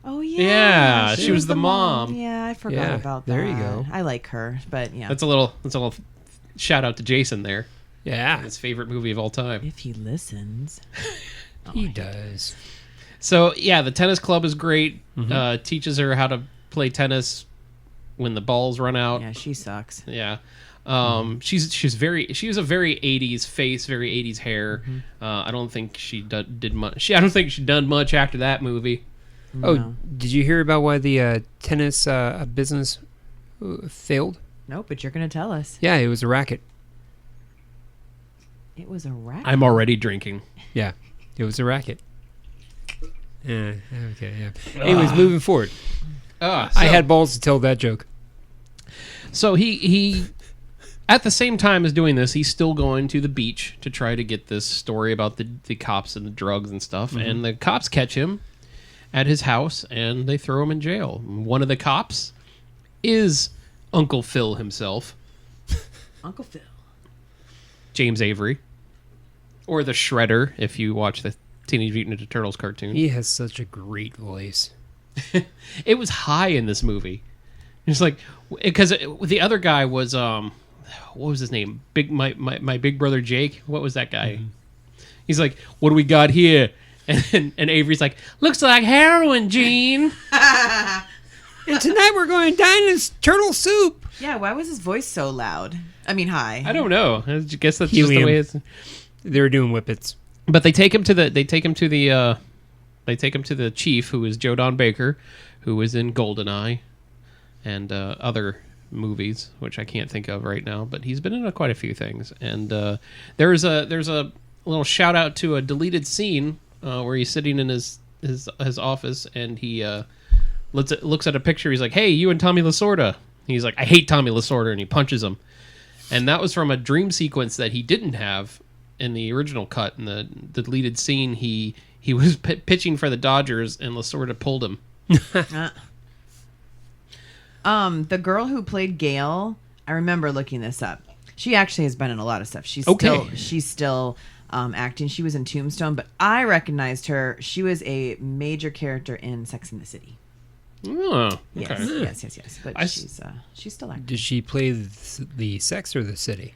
M: Oh yeah,
O: Yeah, she was the mom.
M: Yeah, I forgot
N: Yeah,
M: about that.
N: there you go.
M: I like her, but yeah.
O: That's a little shout out to Jason there.
N: Yeah,
O: His favorite movie of all time.
M: If he listens,
N: he does.
O: So yeah, the tennis club is great.
N: Mm-hmm.
O: Teaches her how to play tennis when the balls run out.
M: yeah, she sucks.
O: Yeah. She was a very 80s face, very 80s hair. I don't think she did much. I don't think she done much after that movie.
N: Oh,
M: No.
N: did you hear about why the tennis business failed?
M: Nope, but you're gonna tell us.
N: Yeah, it was a racket.
M: It was a rat.
O: I'm already drinking.
N: Yeah, it was a racket. Yeah, okay, yeah. Anyways, moving forward. I had balls to tell that joke.
O: So he at the same time as doing this, he's still going to the beach to try to get this story about the cops and the drugs and stuff. And the cops catch him at his house and they throw him in jail. One of the cops is Uncle Phil himself,
M: Uncle Phil.
O: James Avery, or the Shredder if you watch the Teenage Mutant Ninja Turtles cartoon.
N: He has such a great voice.
O: It was high in this movie. It's like, because the other guy was what was his name? My big brother Jake. What was that guy? He's like, what do we got here? And Avery's like, looks like heroin, Gene.
N: And tonight we're going to dine in turtle soup.
M: Yeah, why was his voice so loud? I mean, high.
O: I don't know. I guess that's
N: Helium.
O: just the way it's.
N: They were doing whippets.
O: But they take him to the chief, who is Joe Don Baker, who was in GoldenEye and other movies, which I can't think of right now. But he's been in quite a few things. And there's a little shout out to a deleted scene where he's sitting in his office and he looks at a picture. He's like, "Hey, you and Tommy Lasorda." He's like, "I hate Tommy Lasorda," and he punches him. And that was from a dream sequence that he didn't have in the original cut. In the deleted scene, he was pitching for the Dodgers, and Lasorda pulled him.
M: The girl who played Gail, I remember looking this up. She actually has been in a lot of stuff. She's still acting. She was in Tombstone, but I recognized her. She was a major character in Sex and the City.
O: Oh,
M: Yes,
O: okay.
M: yes. But she's still acting.
N: Did she play the sex or the city?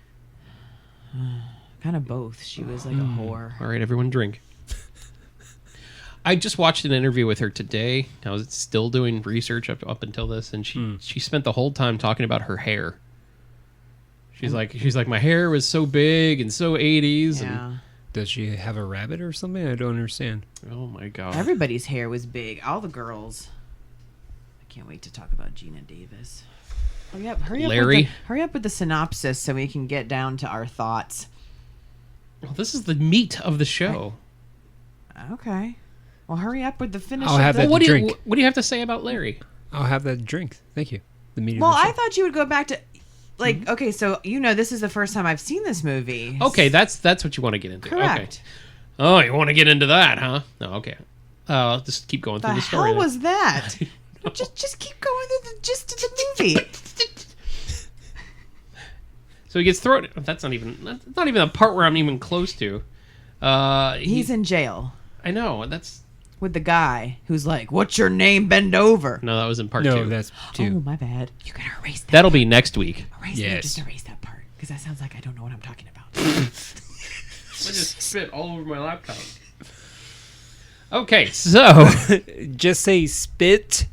M: Kind of both. She was like a whore.
O: All right, everyone drink. I just watched an interview with her today. I was still doing research up until this, and she spent the whole time talking about her hair. She's like, my hair was so big and so 80s.
M: Yeah.
O: And,
N: Does she have a rabbit or something? I don't understand.
O: oh my god.
M: Everybody's hair was big. All the girls. I can't wait to talk about Gina Davis. Hurry up.
O: Larry.
M: Hurry up with the synopsis so we can get down to our thoughts.
O: Well, this is the meat of the show.
M: Okay. Well, hurry up with the finish.
N: I'll have that
O: What do
N: drink.
O: you have to say about Larry?
N: I'll have that drink. Thank you. The meat of
M: Well,
N: the show.
M: I thought you would go back to, like, okay, so this is the first time I've seen this movie.
O: Okay, that's what you want to get into.
M: Correct.
O: Okay. Oh, you want to get into that, huh? No, okay. Just keep going through the story.
M: How
O: then.
M: was that? just keep going through the gist of the movie.
O: So he gets thrown. That's not even the part where I'm even close to.
M: He's in jail
O: I know. That's
M: with the guy who's like, "What's your name? Bend over."
O: no. That was in part
N: No,
O: 2.
N: that's
M: Oh,
N: two.
M: my bad. You gotta erase that.
O: That'll be next week.
M: Erase
N: Yes.
M: that. Just erase that part because that sounds like I don't know what I'm talking about.
O: I just spit all over my laptop. Okay, so
N: Just say spit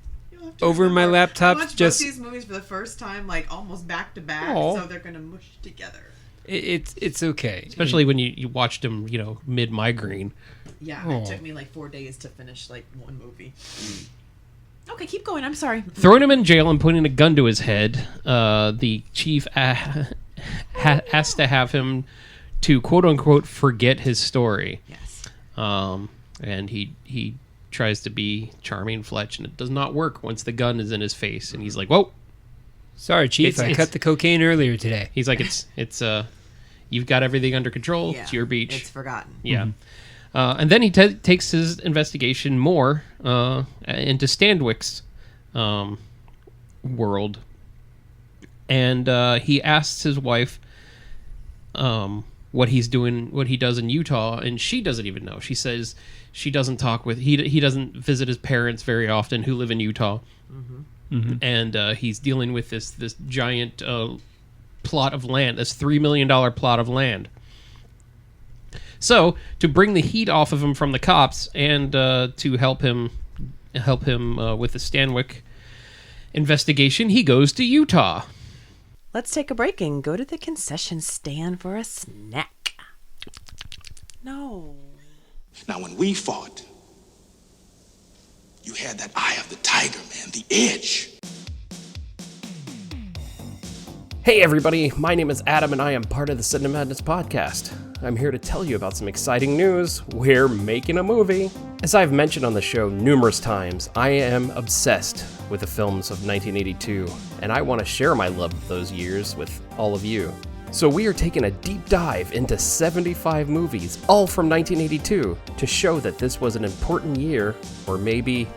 N: over my laptop. Just
M: these movies for the first time, like almost back to back,
N: Aw.
M: so they're gonna mush together.
N: it's okay.
O: especially when you watched him, mid migraine.
M: Yeah,
N: Aw.
M: it took me like 4 days to finish like one movie. Okay, keep going. I'm sorry.
O: Throwing him in jail and putting a gun to his head, the chief has to have him to quote unquote forget his story.
M: Yes.
O: And he tries to be charming Fletch, and it does not work once the gun is in his face, and he's like, "Whoa!"
N: Sorry, Chief. I cut the cocaine earlier today.
O: He's like, "It's you've got everything under control.
M: Yeah,
O: It's your beach."
M: It's forgotten.
O: Yeah. And then he takes his investigation more into Stanwyck's world. And he asks his wife, what he's doing, what he does in Utah, and she doesn't even know. She says she doesn't talk with he doesn't visit his parents very often, who live in Utah, and he's dealing with this giant plot of land, this $3 million plot of land. So to bring the heat off of him from the cops and to help him with the Stanwyck investigation, he goes to Utah.
E: Let's take a break and go to the concession stand for a snack. No.
J: Now, when we fought, you had that eye of the tiger, man, the edge.
A: Hey everybody, my name is Adam and I am part of the Cinemadness podcast. I'm here to tell you about some exciting news. We're making a movie. As I've mentioned on the show numerous times, I am obsessed with the films of 1982, and I want to share my love of those years with all of you. So we are taking a deep dive into 75 movies, all from 1982, to show that this was an important year, or maybe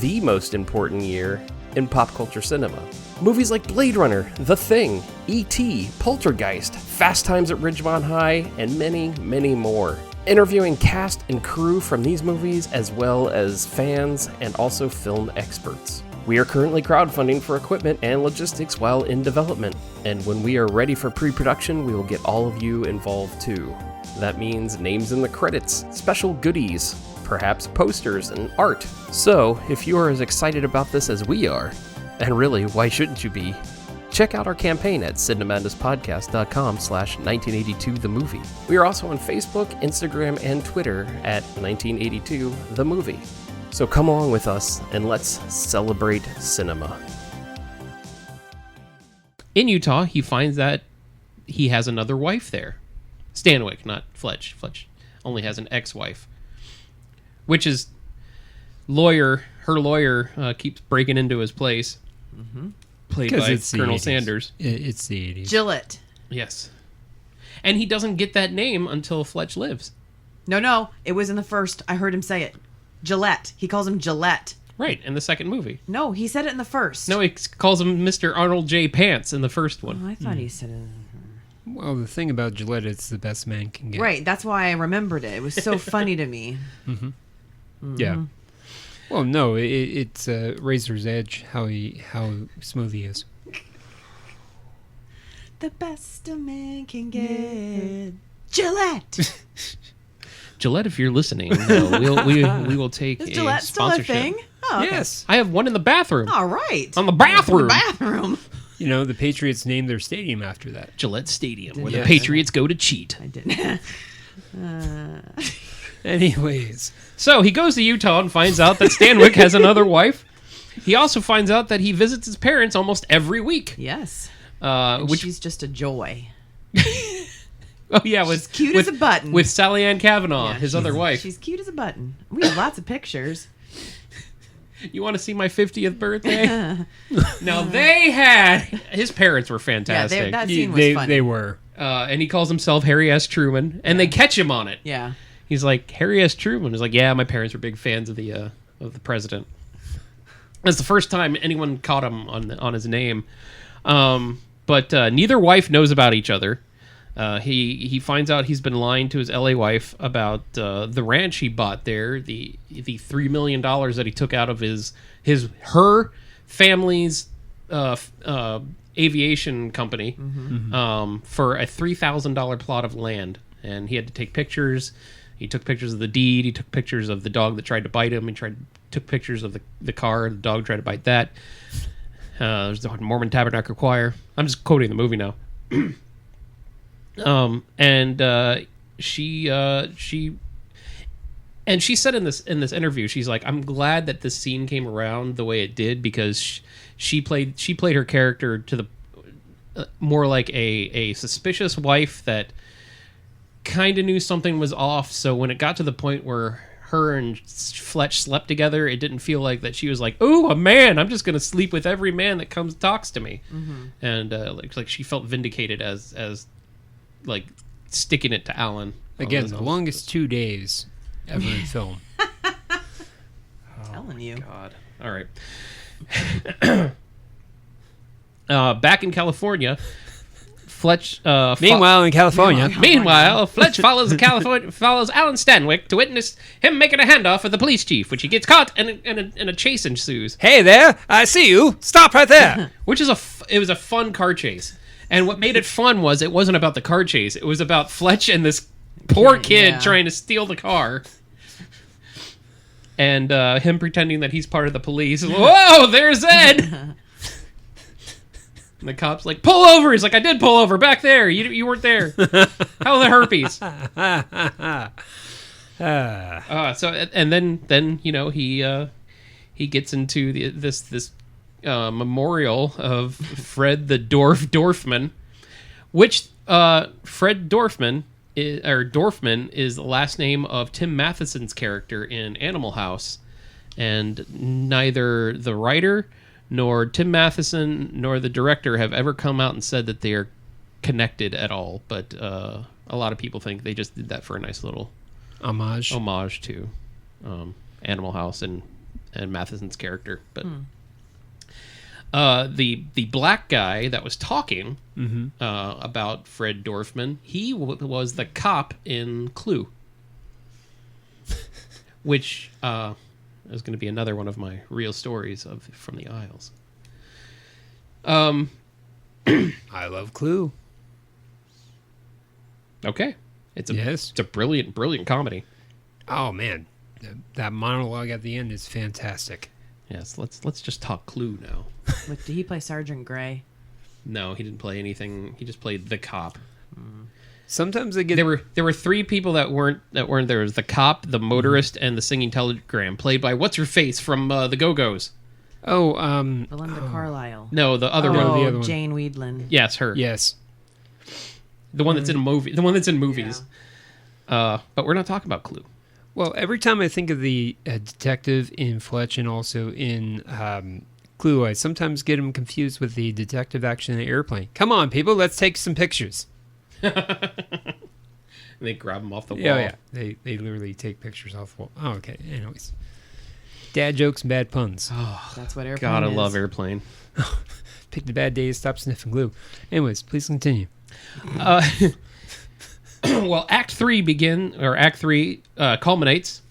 A: the most important year in pop culture cinema. Movies like Blade Runner, The Thing, E.T., Poltergeist, Fast Times at Ridgemont High, and many, many more. Interviewing cast and crew from these movies, as well as fans and also film experts. We are currently crowdfunding for equipment and logistics while in development, and when we are ready for pre-production, we will get all of you involved too. That means names in the credits, special goodies, perhaps posters and art. So, if you are as excited about this as we are, and really, why shouldn't you be? Check out our campaign at cinemadnesspodcast.com/1982themovie. We are also on Facebook, Instagram, and Twitter at 1982themovie. So come along with us and let's celebrate cinema.
O: In Utah, he finds that he has another wife there. Stanwyck, not Fletch. Fletch only has an ex-wife. Which is her lawyer keeps breaking into his place. Played by Colonel Sanders.
N: It's the 80s.
E: Gillette.
O: Yes. And he doesn't get that name until Fletch lives.
M: No, it was in the first. I heard him say it. Gillette. He calls him Gillette.
O: Right, in the second movie.
M: No, he said it in the first.
O: No, he calls him Mr. Arnold J. Pants in the first one.
M: Oh, I thought he said it.
N: Well, the thing about Gillette, it's the best man can get.
M: Right, that's why I remembered it. It was so funny to me.
N: Yeah. Well, no, it's Razor's Edge, how smooth he is.
M: The best a man can get. Gillette!
O: Gillette, if you're listening, we will take
M: Is
O: a
M: Gillette still a
O: sponsorship.
M: thing? Oh, okay.
N: Yes.
O: I have one in the bathroom.
M: All right.
O: On the bathroom.
N: You know, the Patriots named their stadium after that.
O: Gillette Stadium, where
N: Yes.
O: the Patriots go to cheat.
M: I didn't.
N: Anyways.
O: So he goes to Utah and finds out that Stanwyck has another wife. He also finds out that he visits his parents almost every week.
M: Yes.
O: Which
M: she's just a joy.
O: Oh yeah,
M: She's cute as a button.
O: With Sally Ann Kavanaugh,
M: Yeah,
O: his other wife.
M: She's cute as a button. We have lots of pictures.
O: You want to see my 50th birthday? Now his parents were fantastic.
M: Yeah, that scene was funny.
N: They were.
O: And he calls himself Harry S. Truman, and they catch him on it.
M: Yeah.
O: He's like, Harry S. Truman is like, yeah, my parents were big fans of the president. That's the first time anyone caught him on his name. But neither wife knows about each other. He finds out he's been lying to his LA wife about the ranch he bought there, the $3 million that he took out of her family's aviation company for a $3,000 plot of land, and he had to take pictures. He took pictures of the deed. He took pictures of the dog that tried to bite him. He took pictures of the car. The dog tried to bite that. There's the Mormon Tabernacle Choir. I'm just quoting the movie now. She said in this interview, she's like, I'm glad that this scene came around the way it did, because she played her character to the more like a suspicious wife that kind of knew something was off. So when it got to the point where her and Fletch slept together, it didn't feel like that she was like, oh, a man, I'm just gonna sleep with every man that talks to me. And like she felt vindicated as like sticking it to Alan.
N: Again, the longest 2 days ever in film.
M: Telling you.
O: God. All right. Back in California, Fletch.
N: Meanwhile, in California.
O: Meanwhile, Fletch follows Alan Stanwyck to witness him making a handoff with the police chief, which he gets caught, and a chase ensues.
N: Hey there, I see you. Stop right there.
O: Which is it was a fun car chase, and what made it fun was it wasn't about the car chase; it was about Fletch and this poor kid trying to steal the car. And him pretending that he's part of the police. Whoa, there's Ed! And the cop's like, pull over! He's like, I did pull over, back there! You weren't there. How the herpes? And then he gets into this memorial of Fred the Dorfman, which Fred Dorfman is the last name of Tim Matheson's character in Animal House, and neither the writer nor Tim Matheson nor the director have ever come out and said that they are connected at all. But a lot of people think they just did that for a nice little homage to Animal House and Matheson's character. But the black guy that was talking about Fred Dorfman, he was the cop in Clue, which is going to be another one of my real stories from the Isles.
N: I love Clue.
O: Okay, it's a brilliant comedy.
N: Oh man, that monologue at the end is fantastic.
O: Yes, let's just talk Clue now.
E: Did he play Sergeant Gray?
O: No, he didn't play anything. He just played the cop.
N: Sometimes they get
O: there were three people that weren't there. There was the cop, the motorist, and the singing telegram, played by what's her face from the Go-Go's.
N: Oh,
E: Belinda Carlisle.
O: No, the other one.
N: The other one.
E: Jane Weedland.
O: Yes, her.
N: Yes,
O: the one that's in a movie. The one that's in movies. Yeah. But we're not talking about Clue.
N: Well, every time I think of the detective in Fletch and also in Clue, I sometimes get him confused with the detective action in the airplane. Come on, people, let's take some pictures.
O: And they grab them off the wall.
N: Yeah. They literally take pictures off the wall. Oh, okay. Anyways. Dad jokes and bad puns.
O: Oh,
E: that's what Airplane
O: God, I
E: is.
O: love Airplane.
N: Pick the bad days, stop sniffing glue. Anyways, please continue.
O: Well, Act 3 culminates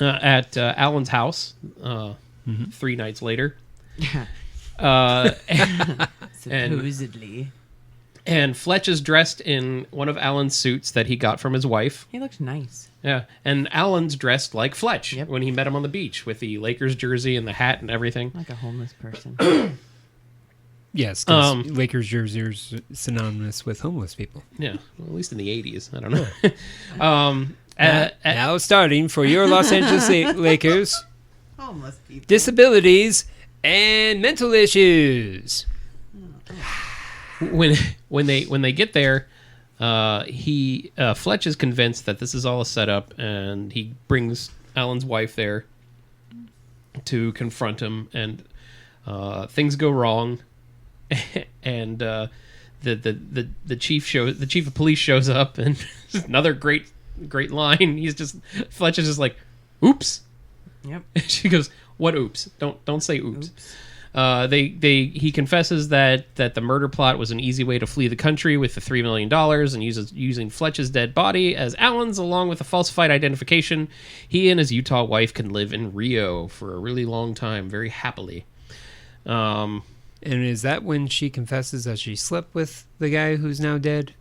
O: at Alan's house 3 nights later.
E: Supposedly.
O: And Fletch is dressed in one of Alan's suits that he got from his wife.
E: He looked nice.
O: Yeah, and Alan's dressed like Fletch when he met him on the beach with the Lakers jersey and the hat and everything.
E: Like a homeless person.
N: Yes, because Lakers jersey is synonymous with homeless people.
O: Yeah, well, at least in the 80s. I don't know.
N: Now starting for your Los Angeles Lakers.
M: Homeless people.
N: Disabilities and mental issues.
O: When they get there, Fletch is convinced that this is all a setup, and he brings Alan's wife there to confront him, and things go wrong, and the chief of police shows up, and another great line. Fletch is just like, "Oops."
E: Yep.
O: She goes, "What oops? Don't say oops." He confesses that the murder plot was an easy way to flee the country with the $3 million, and using Fletch's dead body as Alan's, along with a falsified identification, he and his Utah wife can live in Rio for a really long time, very happily.
N: And is that when she confesses that she slept with the guy who's now dead?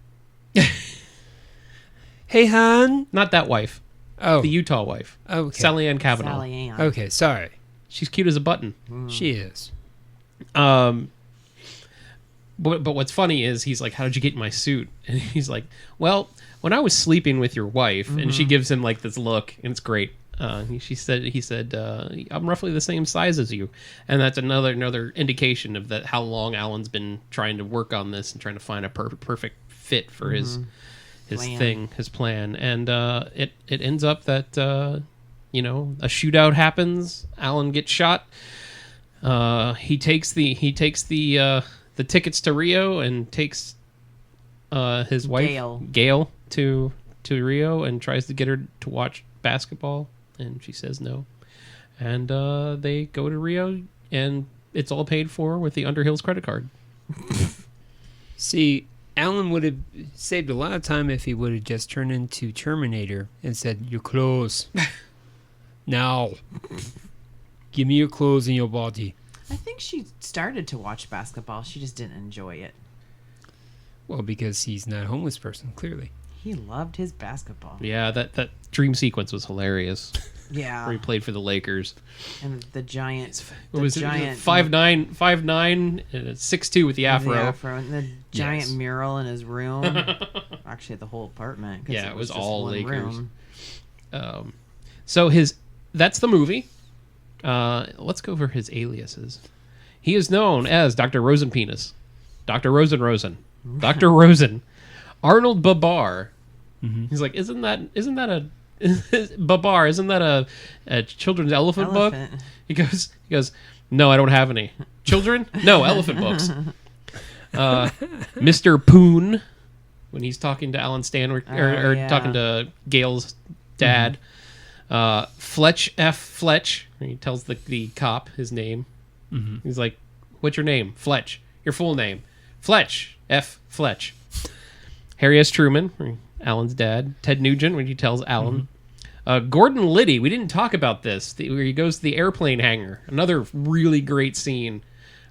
N: Hey, hon?
O: Not that wife.
N: Oh.
O: The Utah wife.
N: Okay.
O: Sally Ann Kavanaugh.
E: Sally Ann.
N: Okay, sorry.
O: She's cute as a button.
N: She is.
O: But what's funny is he's like, "How did you get in my suit?" And he's like, "Well, when I was sleeping with your wife," and she gives him like this look, and it's great. He said, "I'm roughly the same size as you," and that's another indication of that how long Alan's been trying to work on this and trying to find a perfect fit for his plan, and it ends up that a shootout happens. Alan gets shot. He takes the tickets to Rio and takes his wife Gail to Rio and tries to get her to watch basketball, and she says no. And they go to Rio, and it's all paid for with the Underhill's credit card.
N: See, Alan would have saved a lot of time if he would have just turned into Terminator and said, "Your clothes. Now. Give me your clothes and your body."
M: I think she started to watch basketball. She just didn't enjoy it.
N: Well, because he's not a homeless person, clearly.
M: He loved his basketball.
O: Yeah, that dream sequence was hilarious.
M: Yeah.
O: Where he played for the Lakers.
M: And the giant...
O: What was it? 5'9", 6'2" with the afro.
M: The afro and the giant mural in his room. Actually, the whole apartment.
O: Yeah, it was all Lakers.
M: Room.
O: So that's the movie. Let's go over his aliases. He is known as Dr. Rosenpenis, Dr. Rosen, Dr. Rosen, Arnold Babar. Mm-hmm. He's like, isn't that a Babar? Isn't that a children's elephant book? He goes, no, I don't have any children. No, elephant books. Mr. Poon, when he's talking to Alan Stanwyck or talking to Gail's dad. Mm-hmm. Fletch Fletch. He tells the cop his name. Mm-hmm. He's like, "What's your name?" Fletch. Your full name? Fletch Fletch. Harry S. Truman, Alan's dad. Ted Nugent, when he tells Alan. Mm-hmm. Gordon Liddy. We didn't talk about this. Where he goes to the airplane hangar. Another really great scene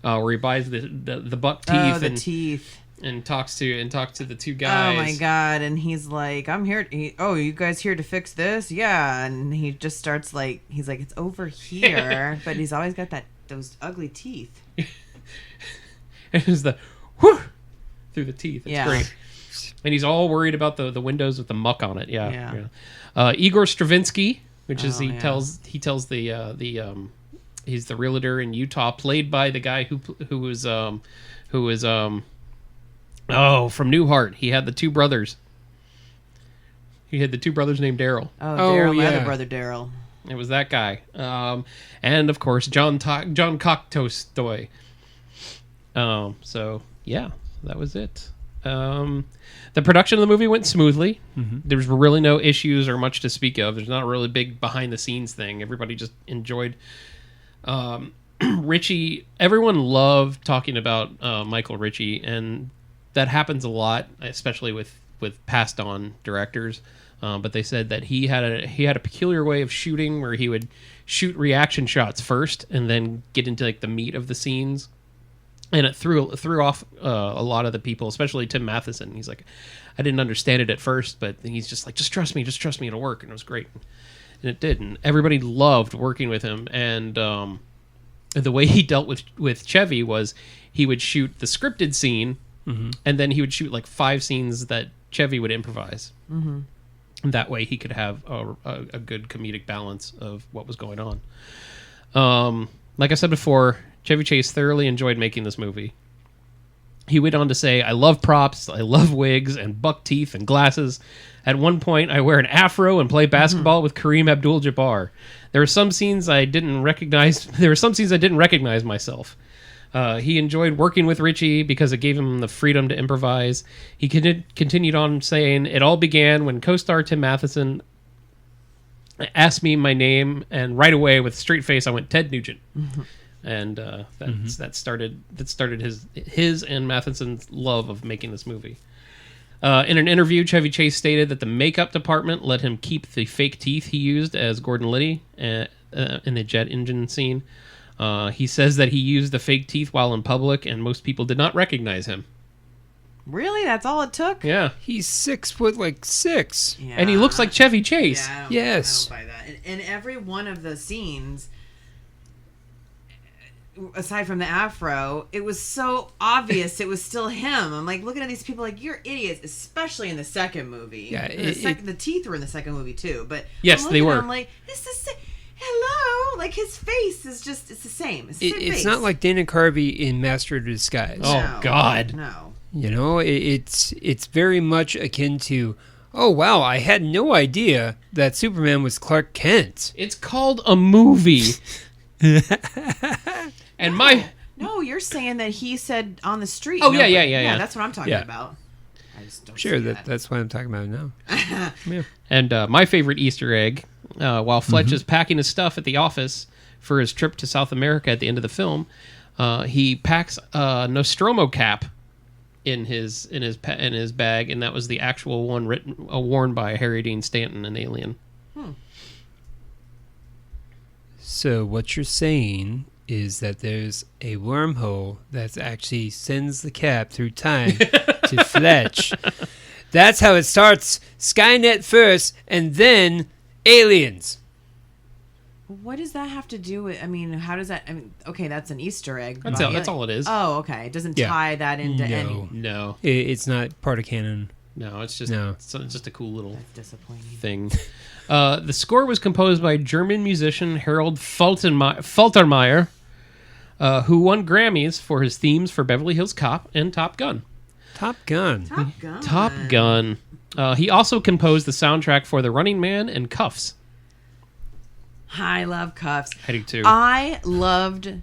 O: where he buys the buck teeth.
M: Oh, the teeth.
O: And talks to the two guys.
M: Oh my god! And he's like, "I'm here." You guys here to fix this? Yeah. And he just starts like, he's like, "It's over here," but he's always got those ugly teeth.
O: And it's the whoo through the teeth. It's great. And he's all worried about the windows with the muck on it. Yeah. Igor Stravinsky, which is he tells the he's the realtor in Utah, played by the guy who was from Newhart. He had the two brothers. He had the two brothers named Daryl.
M: Oh, Daryl, my other brother Daryl.
O: It was that guy. And of course John Cocktostoy. So yeah, that was it. The production of the movie went smoothly. Mm-hmm. There was really no issues or much to speak of. There's not a really big behind the scenes thing. Everybody just enjoyed. Ritchie, everyone loved talking about Michael Ritchie, and that happens a lot, especially with passed on directors. But they said that he had a peculiar way of shooting where he would shoot reaction shots first and then get into like the meat of the scenes. And it threw off a lot of the people, especially Tim Matheson. He's like, I didn't understand it at first, but he's just like, just trust me, it'll work. And it was great. And it did. And everybody loved working with him. And the way he dealt with Chevy was he would shoot the scripted scene, mm-hmm. and then he would shoot like 5 scenes that Chevy would improvise. Mm-hmm. And that way he could have a good comedic balance of what was going on. Like I said before, Chevy Chase thoroughly enjoyed making this movie. He went on to say, I love props, I love wigs and buck teeth and glasses. At one point, I wear an afro and play basketball with Kareem Abdul-Jabbar. There were some scenes I didn't recognize myself. He enjoyed working with Ritchie because it gave him the freedom to improvise. He continued on saying, it all began when co-star Tim Matheson asked me my name, and right away with a straight face I went Ted Nugent. Mm-hmm. And that started his and Matheson's love of making this movie. In an interview, Chevy Chase stated that the makeup department let him keep the fake teeth he used as Gordon Liddy in the jet engine scene. He says that he used the fake teeth while in public, and most people did not recognize him.
M: Really? That's all it took?
O: Yeah.
N: He's 6'6".
M: Yeah.
O: And he looks like Chevy Chase.
M: Yeah,
N: yes.
M: I don't buy that. In every one of the scenes, aside from the afro, it was so obvious it was still him. I'm like looking at these people like, you're idiots, especially in the second movie.
N: Yeah,
M: the teeth were in the second movie too, but
O: yes, they were.
M: I'm like, hello, like his face is just, it's the same.
N: It's not like Dana Carvey in Master of Disguise.
O: Oh God,
M: no.
N: You know, it's very much akin to, oh wow, I had no idea that Superman was Clark Kent.
O: It's called a movie. And
M: no, you're saying that he said on the street.
O: Oh, yeah.
M: That's what I'm talking about. I just don't
N: sure, that's what I'm talking about now.
O: Yeah. And my favorite Easter egg, while Fletch is packing his stuff at the office for his trip to South America at the end of the film, he packs a Nostromo cap in his bag, and that was the actual one worn by Harry Dean Stanton in Alien.
N: So what you're saying is that there's a wormhole that actually sends the cap through time to Fletch. That's how it starts. Skynet first, and then aliens.
M: What does that have to do with? I mean, how does that? I mean, okay, that's an Easter egg.
O: That's all it is.
M: Oh, okay. It doesn't tie that into any.
O: No,
N: it's not part of canon.
O: No, it's just it's just a cool little thing. The score was composed by German musician Harold Faltermeyer, who won Grammys for his themes for Beverly Hills Cop and Top Gun.
N: Top Gun.
O: Top Gun. He also composed the soundtrack for The Running Man and Cuffs.
M: I love Cuffs.
O: I do too.
M: I loved,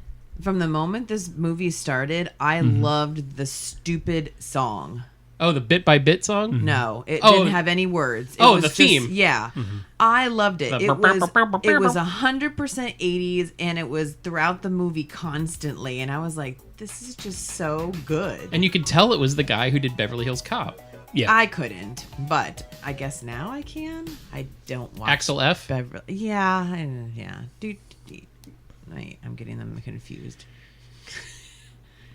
M: from the moment this movie started, I loved the stupid song.
O: Oh, the Bit by Bit song?
M: No, it didn't have any words. It was
O: the
M: just,
O: theme.
M: Yeah. I loved it. It was 100% 80s, and it was throughout the movie constantly. And I was like, this is just so good.
O: And you could tell it was the guy who did Beverly Hills Cop.
N: Yeah.
M: I couldn't, but I guess now I can. I don't watch
O: Axel F?
M: Beverly. Yeah. I'm getting them confused.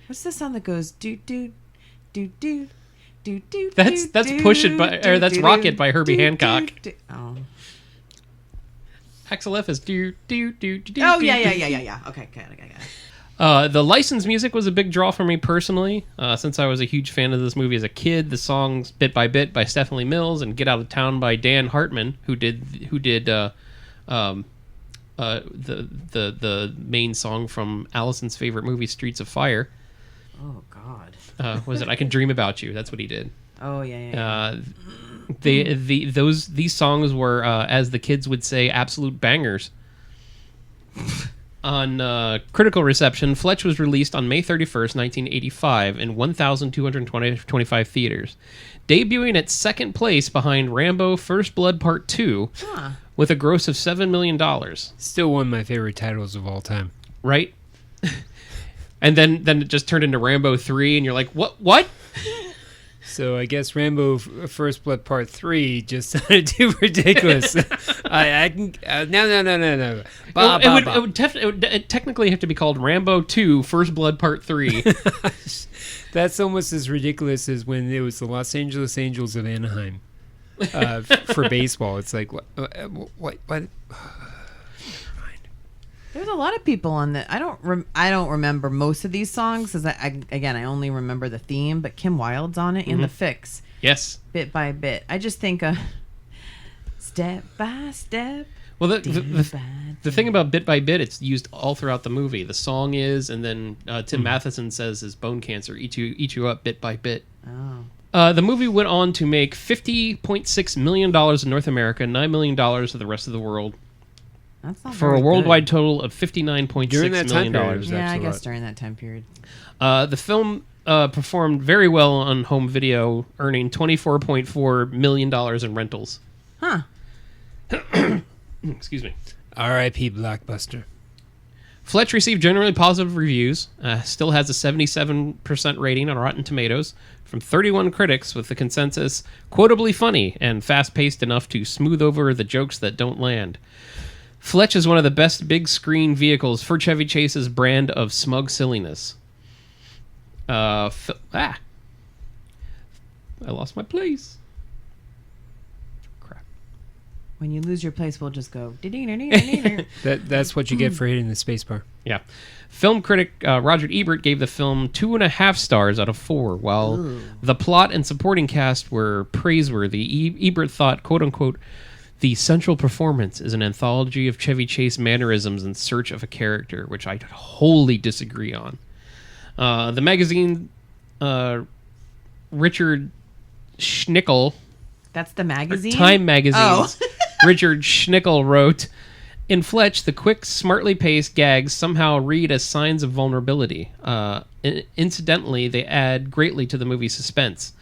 M: What's the song that goes doot doot doot doot?
O: That's Push It by, or that's Rocket by Herbie Hancock.
M: Oh.
O: Axel F is do.
M: Oh yeah. Okay, got it.
O: The licensed music was a big draw for me personally, since I was a huge fan of this movie as a kid. The songs "Bit by Bit" by Stephanie Mills and "Get Out of Town" by Dan Hartman, who did the main song from Alison's favorite movie, Streets of Fire.
M: Oh God.
O: Was it "I Can Dream About You"? That's what he did.
M: Oh yeah.
O: These songs were, as the kids would say, absolute bangers. On critical reception, Fletch was released on May 31st, 1985 in 1,225 theaters, debuting at second place behind Rambo First Blood Part 2 with a gross of $7 million.
N: Still one of my favorite titles of all time.
O: Right? And then it just turned into Rambo 3, and you're like, what?
N: So I guess Rambo First Blood Part 3 just sounded too ridiculous. I can... No.
O: It would technically have to be called Rambo 2 First Blood Part 3.
N: That's almost as ridiculous as when it was the Los Angeles Angels of Anaheim for baseball. It's like, what?
M: There's a lot of people on that. I don't remember most of these songs because I only remember the theme. But Kim Wilde's on it and the Fix.
O: Yes.
M: Bit by bit. I just think step by step.
O: Well, the thing about Bit by Bit, it's used all throughout the movie. The song is, and then Tim Matheson says his bone cancer eat you up bit by bit.
M: Oh.
O: The movie went on to make $50.6 million in North America, $9 million to the rest of the world.
M: That's not
O: for a worldwide total of $59.6 million.
M: Yeah, I guess during that time period.
O: The film performed very well on home video, earning $24.4 million in rentals.
M: Huh.
O: Excuse me.
N: R.I.P. Blockbuster.
O: Fletch received generally positive reviews. Still has a 77% rating on Rotten Tomatoes from 31 critics, with the consensus quotably funny and fast-paced enough to smooth over the jokes that don't land. Fletch is one of the best big screen vehicles for Chevy Chase's brand of smug silliness. I lost my place. Crap.
M: When you lose your place, we'll just go.
N: That's what you get for hitting the spacebar.
O: Yeah. Film critic Roger Ebert gave the film 2.5 stars out of 4, while the plot and supporting cast were praiseworthy. Ebert thought, quote unquote, "The central performance is an anthology of Chevy Chase mannerisms in search of a character," which I wholly disagree on. The magazine, Richard Schnickel...
M: That's the magazine?
O: Time magazine's Richard Schnickel wrote, "In Fletch, the quick, smartly paced gags somehow read as signs of vulnerability. Incidentally, they add greatly to the movie's suspense.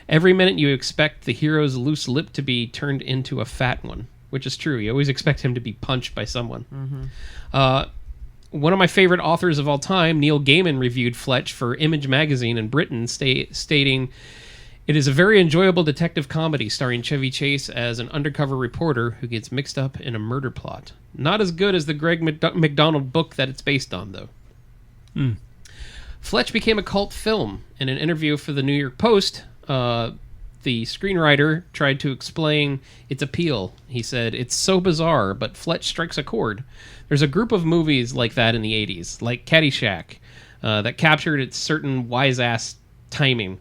O: Every minute you expect the hero's loose lip to be turned into a fat one," which is true. You always expect him to be punched by someone. one of my favorite authors of all time, Neil Gaiman, reviewed Fletch for Image magazine in Britain, stating, "It is a very enjoyable detective comedy starring Chevy Chase as an undercover reporter who gets mixed up in a murder plot. Not as good as the Greg McDonald book that it's based on, though." Fletch became a cult film. In an interview for the New York Post, the screenwriter tried to explain its appeal. He said, "It's so bizarre, but Fletch strikes a chord. There's a group of movies like that in the 80s, like Caddyshack, that captured its certain wise-ass timing.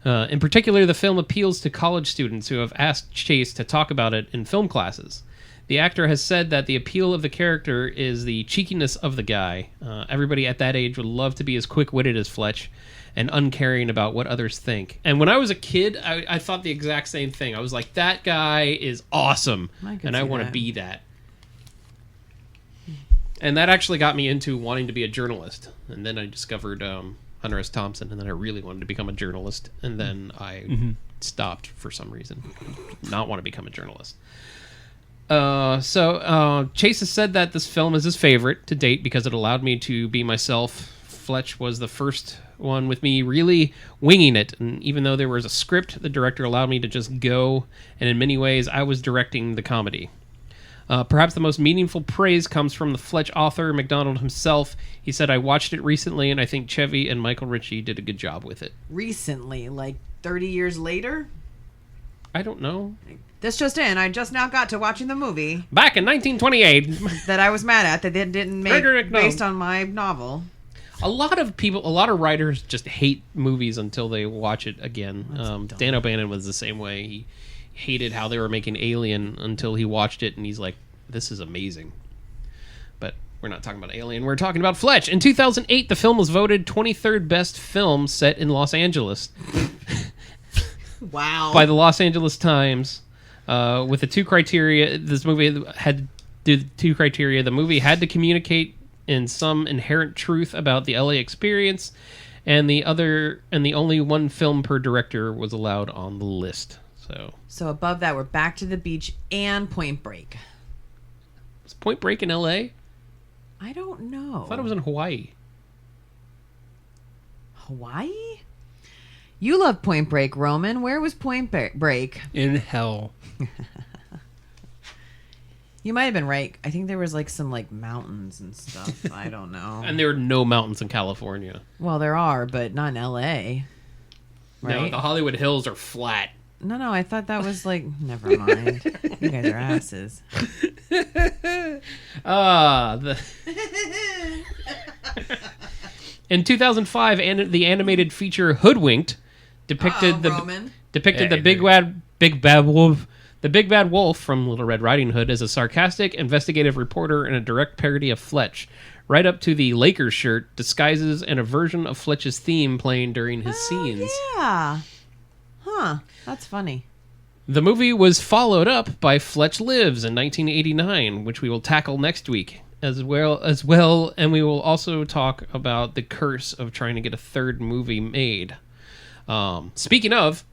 O: In particular, the film appeals to college students who have asked Chase to talk about it in film classes. The actor has said that the appeal of the character is the cheekiness of the guy. Everybody at that age would love to be as quick-witted as Fletch and uncaring about what others think." And when I was a kid, I thought the exact same thing. I was like, that guy is awesome, and I want to be that. And that actually got me into wanting to be a journalist. And then I discovered Hunter S. Thompson, and then I really wanted to become a journalist. And then I stopped for some reason. Not want to become a journalist. So Chase has said that this film is his favorite to date because it allowed me to be myself. Fletch was the first one with me really winging it, and even though there was a script, the director allowed me to just go, and in many ways I was directing the comedy. Perhaps the most meaningful praise comes from the Fletch author, McDonald himself. He said, "I watched it recently, and I think Chevy and Michael Ritchie did a good job with it."
M: Recently, like 30 years later?
O: I don't know.
M: This just in, I just now got to watching the movie.
O: Back in 1928.
M: That I was mad at, that they didn't make based on my novel.
O: A lot of writers just hate movies until they watch it again. Dan O'Bannon was the same way. He hated how they were making Alien until he watched it, and he's like, "This is amazing." But we're not talking about Alien. We're talking about Fletch. In 2008, the film was voted 23rd best film set in Los Angeles.
M: Wow.
O: By the Los Angeles Times. With the two criteria, this movie had to do the two criteria. The movie had to communicate in some inherent truth about the LA experience, and the only one film per director was allowed on the list. So
M: above that, we're Back to the Beach and Point Break.
O: Was Point Break in LA?
M: I don't know.
O: I thought it was in Hawaii.
M: Hawaii? You love Point Break, Roman. Where was Point Break?
N: In hell.
M: You might have been right. I think there was like some like mountains and stuff. I don't know.
O: And there are no mountains in California.
M: Well, there are, but not in LA. Right?
O: No, the Hollywood Hills are flat.
M: No, I thought that was like, never mind. You guys are asses.
O: In 2005, the animated feature Hoodwinked depicted the big bad wolf from Little Red Riding Hood as a sarcastic investigative reporter and a direct parody of Fletch, right up to the Lakers shirt, disguises, and a version of Fletch's theme playing during his scenes.
M: Yeah. Huh. That's funny.
O: The movie was followed up by Fletch Lives in 1989, which we will tackle next week as well, and we will also talk about the curse of trying to get a third movie made. Speaking of,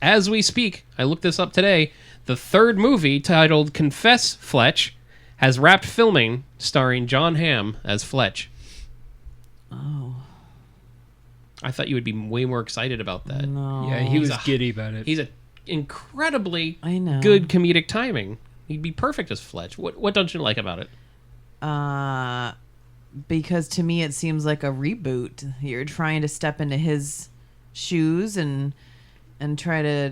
O: as we speak, I looked this up today, the third movie, titled Confess, Fletch, has wrapped filming, starring John Hamm as Fletch.
M: Oh.
O: I thought you would be way more excited about that.
M: No.
N: Yeah, he was giddy about it.
O: He's a incredibly good comedic timing. He'd be perfect as Fletch. What don't you like about it?
M: Because to me it seems like a reboot. You're trying to step into his shoes and try to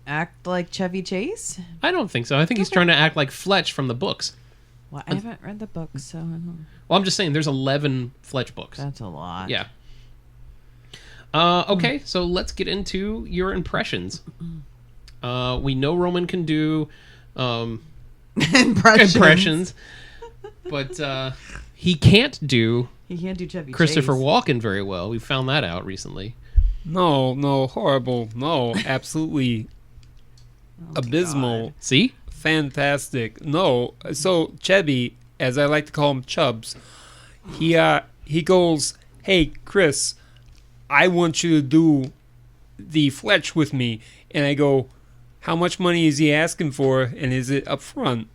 M: act like Chevy Chase?
O: I don't think so. I think he's trying to act like Fletch from the books.
M: Well, I haven't read the book, so I don't know.
O: Well, I'm just saying there's 11 Fletch books.
M: That's a lot.
O: Yeah. Okay, so let's get into your impressions. We know Roman can do impressions, but he can't do
M: Chevy
O: Christopher
M: Chase.
O: Walken very well. We found that out recently.
N: No, horrible. No, absolutely abysmal.
O: God. See?
N: Fantastic. No, so Chevy, as I like to call him Chubbs, he goes, "Hey, Chris, I want you to do the Fletch with me." And I go, "How much money is he asking for, and is it up front?"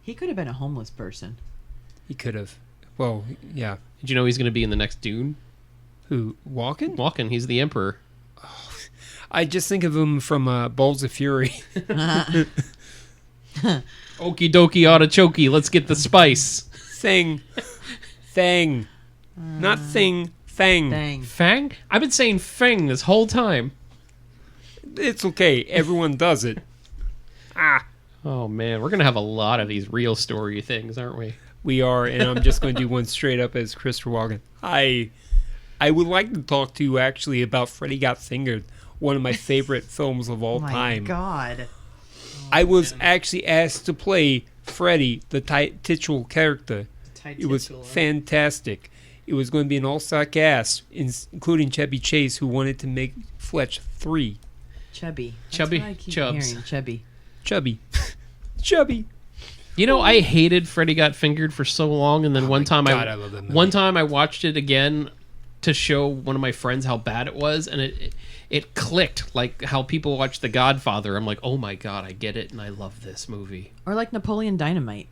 M: He could have been a homeless person.
N: He could have. Well, yeah.
O: Did you know he's going to be in the next Dune?
N: Who? Walken?
O: Walken. He's the Emperor.
N: I just think of him from Balls of Fury.
O: Okie dokie artichoke. Let's get the spice.
N: Thing. Thing. Not thing. Fang.
O: Fang? I've been saying Fang this whole time.
N: It's okay. Everyone does it.
O: Oh, man. We're going to have a lot of these real story things, aren't we?
N: We are, and I'm just going to do one straight up as Christopher Walken. I would like to talk to you, actually, about Freddie Gothsinger, one of my favorite films of all time.
M: My God.
N: I was actually asked to play Freddie, the titular character. It was fantastic. It was going to be an all-star cast, including Chevy Chase, who wanted to make Fletch 3.
M: Chubby.
O: Chubby.
M: That's what I keep
O: Chubs.
M: hearing, Chubby.
N: Chubby. Chubby.
O: You know, I hated Freddie Got Fingered for so long, and then one time
N: I love that movie.
O: one time I watched it again to show one of my friends how bad it was, and it clicked, like how people watch The Godfather. I'm like, oh my God, I get it, and I love this movie.
M: Or like Napoleon Dynamite.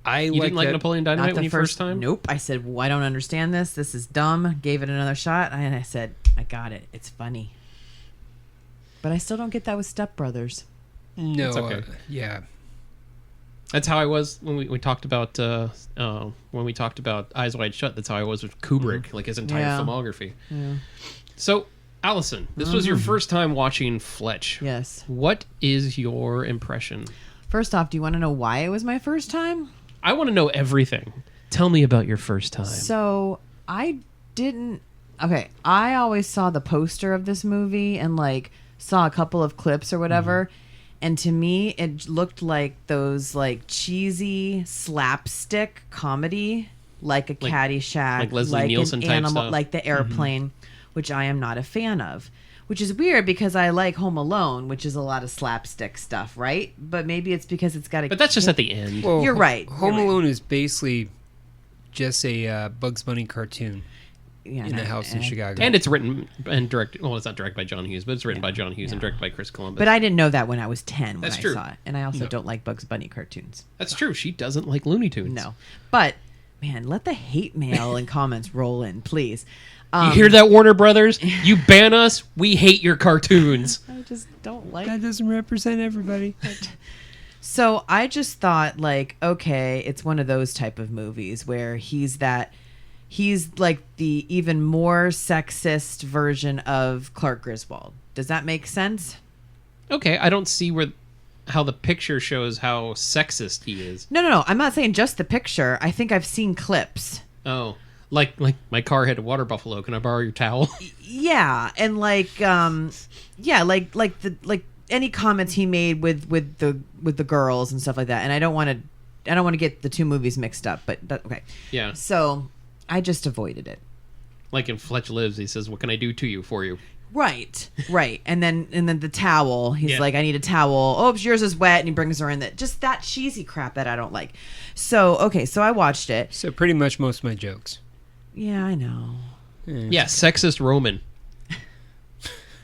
O: You didn't like Napoleon Dynamite when you first time?
M: Nope. I said, well, I don't understand this. This is dumb. Gave it another shot, and I said, I got it. It's funny. But I still don't get that with Step Brothers.
N: No.
O: It's okay.
N: Yeah.
O: That's how I was when we talked about Eyes Wide Shut. That's how I was with Kubrick, like his entire filmography.
M: Yeah.
O: So, Allison, this was your first time watching Fletch.
M: Yes.
O: What is your impression?
M: First off, do you want to know why it was my first time?
O: I want to know everything. Tell me about your first time.
M: So, I didn't... Okay, I always saw the poster of this movie and, like, saw a couple of clips or whatever. And to me, it looked like those, like, cheesy slapstick comedy, like a Caddyshack,
O: like Leslie Nielsen
M: an
O: type
M: animal,
O: stuff.
M: like The Airplane, which I am not a fan of. Which is weird because I like Home Alone, which is a lot of slapstick stuff, right? But maybe it's because it's got a...
O: But that's just at the end.
N: Well,
M: You're right.
N: Home Alone is basically just a Bugs Bunny cartoon in the house in Chicago.
O: And it's written and directed... Well, it's not directed by John Hughes, but it's written by John Hughes and directed by Chris Columbus.
M: But I didn't know that when I was 10 when
O: That's
M: I
O: true.
M: saw it. And I also don't like Bugs Bunny cartoons.
O: That's true. She doesn't like Looney Tunes.
M: No. But, man, let the hate mail and comments roll in, please.
O: You hear that, Warner Brothers? You ban us, we hate your cartoons.
M: I just don't like...
N: That doesn't represent everybody.
M: So I just thought, like, okay, it's one of those type of movies where he's like the even more sexist version of Clark Griswold. Does that make sense?
O: Okay, I don't see how the picture shows how sexist he is.
M: No. I'm not saying just the picture. I think I've seen clips.
O: Oh, like my car had a water buffalo. Can I borrow your towel?
M: Yeah, and like any comments he made with the girls and stuff like that. And I don't want to get the two movies mixed up, but okay.
O: Yeah.
M: So I just avoided it.
O: Like in Fletch Lives, he says, "What can I do for you?"
M: Right. And then the towel. He's like, I need a towel. Oh, yours is wet, and he brings her in that cheesy crap that I don't like. So I watched it.
N: So pretty much most of my jokes.
M: Yeah, I know.
O: Yeah, sexist Roman.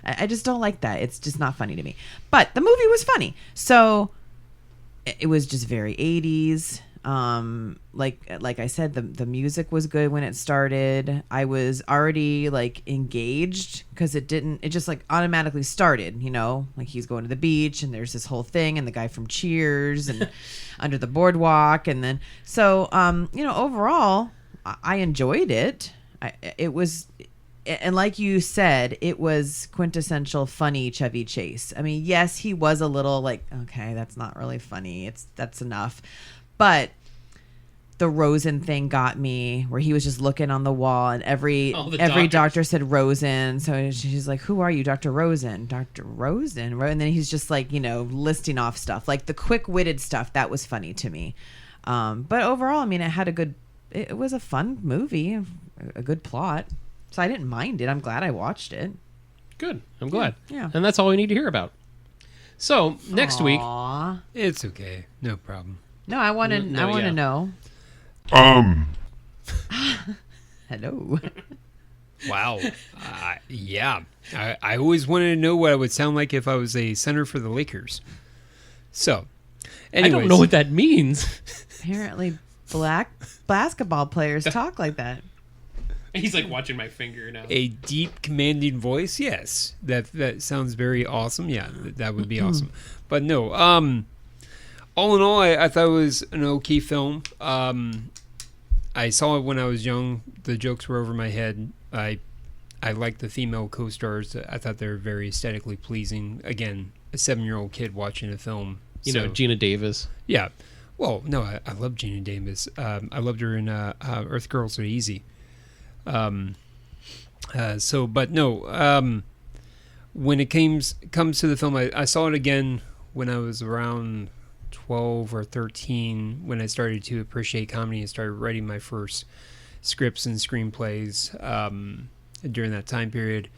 M: I just don't like that. It's just not funny to me. But the movie was funny. So it was just very 80s. Like I said, the music was good when it started. I was already like engaged because it just like automatically started, you know, like he's going to the beach and there's this whole thing and the guy from Cheers and Under the Boardwalk. And then, so, overall I enjoyed it. It was, and like you said, it was quintessential funny Chevy Chase. I mean, yes, he was a little like, okay, that's not really funny. That's enough. But the Rosen thing got me, where he was just looking on the wall, and every doctor said Rosen. So she's like, "Who are you, Dr. Rosen?" Dr. Rosen, and then he's just like, listing off stuff, like the quick-witted stuff. That was funny to me. But overall, I mean, it was a fun movie, a good plot. So I didn't mind it. I'm glad I watched it.
O: Good. I'm glad.
M: Yeah.
O: And that's all we need to hear about. So next week,
N: it's okay, no problem.
M: No, I want to. I want to know. Hello.
N: Wow. Yeah. I always wanted to know what I would sound like if I was a center for the Lakers. So, anyways.
O: I don't know what that means.
M: Apparently, black basketball players talk like that.
O: He's like watching my finger now.
N: A deep, commanding voice. Yes, that sounds very awesome. Yeah, that would be awesome. But no, all in all, I thought it was an okay film. I saw it when I was young. The jokes were over my head. I liked the female co-stars. I thought they were very aesthetically pleasing. Again, a 7-year-old kid watching a film.
O: You know, Gina Davis.
N: Yeah. Well, no, I love Gina Davis. I loved her in Earth Girls Are Easy. When it comes to the film, I saw it again when I was around 12 or 13, when I started to appreciate comedy and started writing my first scripts and screenplays during that time period.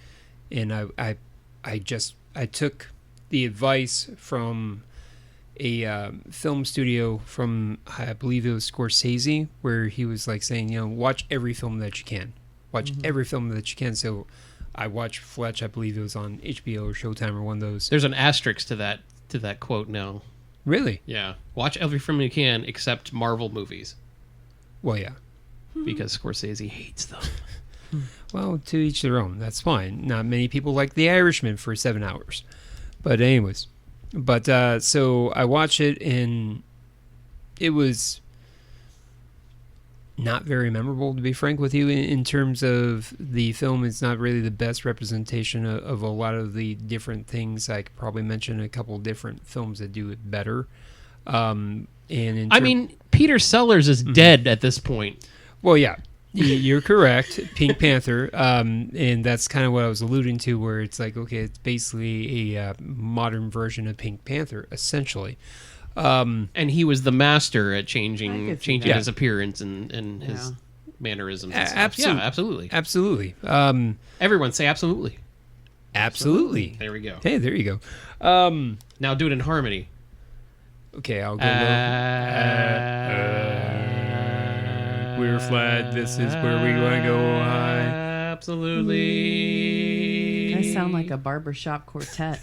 N: And I took the advice from a film studio from, I believe it was Scorsese, where he was like saying, watch every film that you can. Watch every film that you can. So I watched Fletch. I believe it was on HBO or Showtime or one of those.
O: There's an asterisk to that quote now.
N: Really?
O: Yeah. Watch every film you can except Marvel movies.
N: Well, yeah.
O: Because Scorsese hates them.
N: Well, to each their own. That's fine. Not many people like The Irishman for 7 hours. But anyways. So I watched it, and it was not very memorable, to be frank with you, in terms of the film. It's not really the best representation of a lot of the different things. I could probably mention a couple of different films that do it better.
O: Peter Sellers is dead at this point.
N: Well, yeah, you're correct. Pink Panther, and that's kind of what I was alluding to, where it's like, okay, it's basically a modern version of Pink Panther, essentially.
O: And he was the master at changing his appearance and his mannerisms. And stuff. Yeah,
N: absolutely.
O: Everyone say absolutely.
N: Absolutely.
O: There we go.
N: Hey, there you go.
O: Now do it in harmony.
N: Okay, I'll go we're flat. This is where we want to go high.
O: Absolutely.
E: I sound like a barbershop quartet.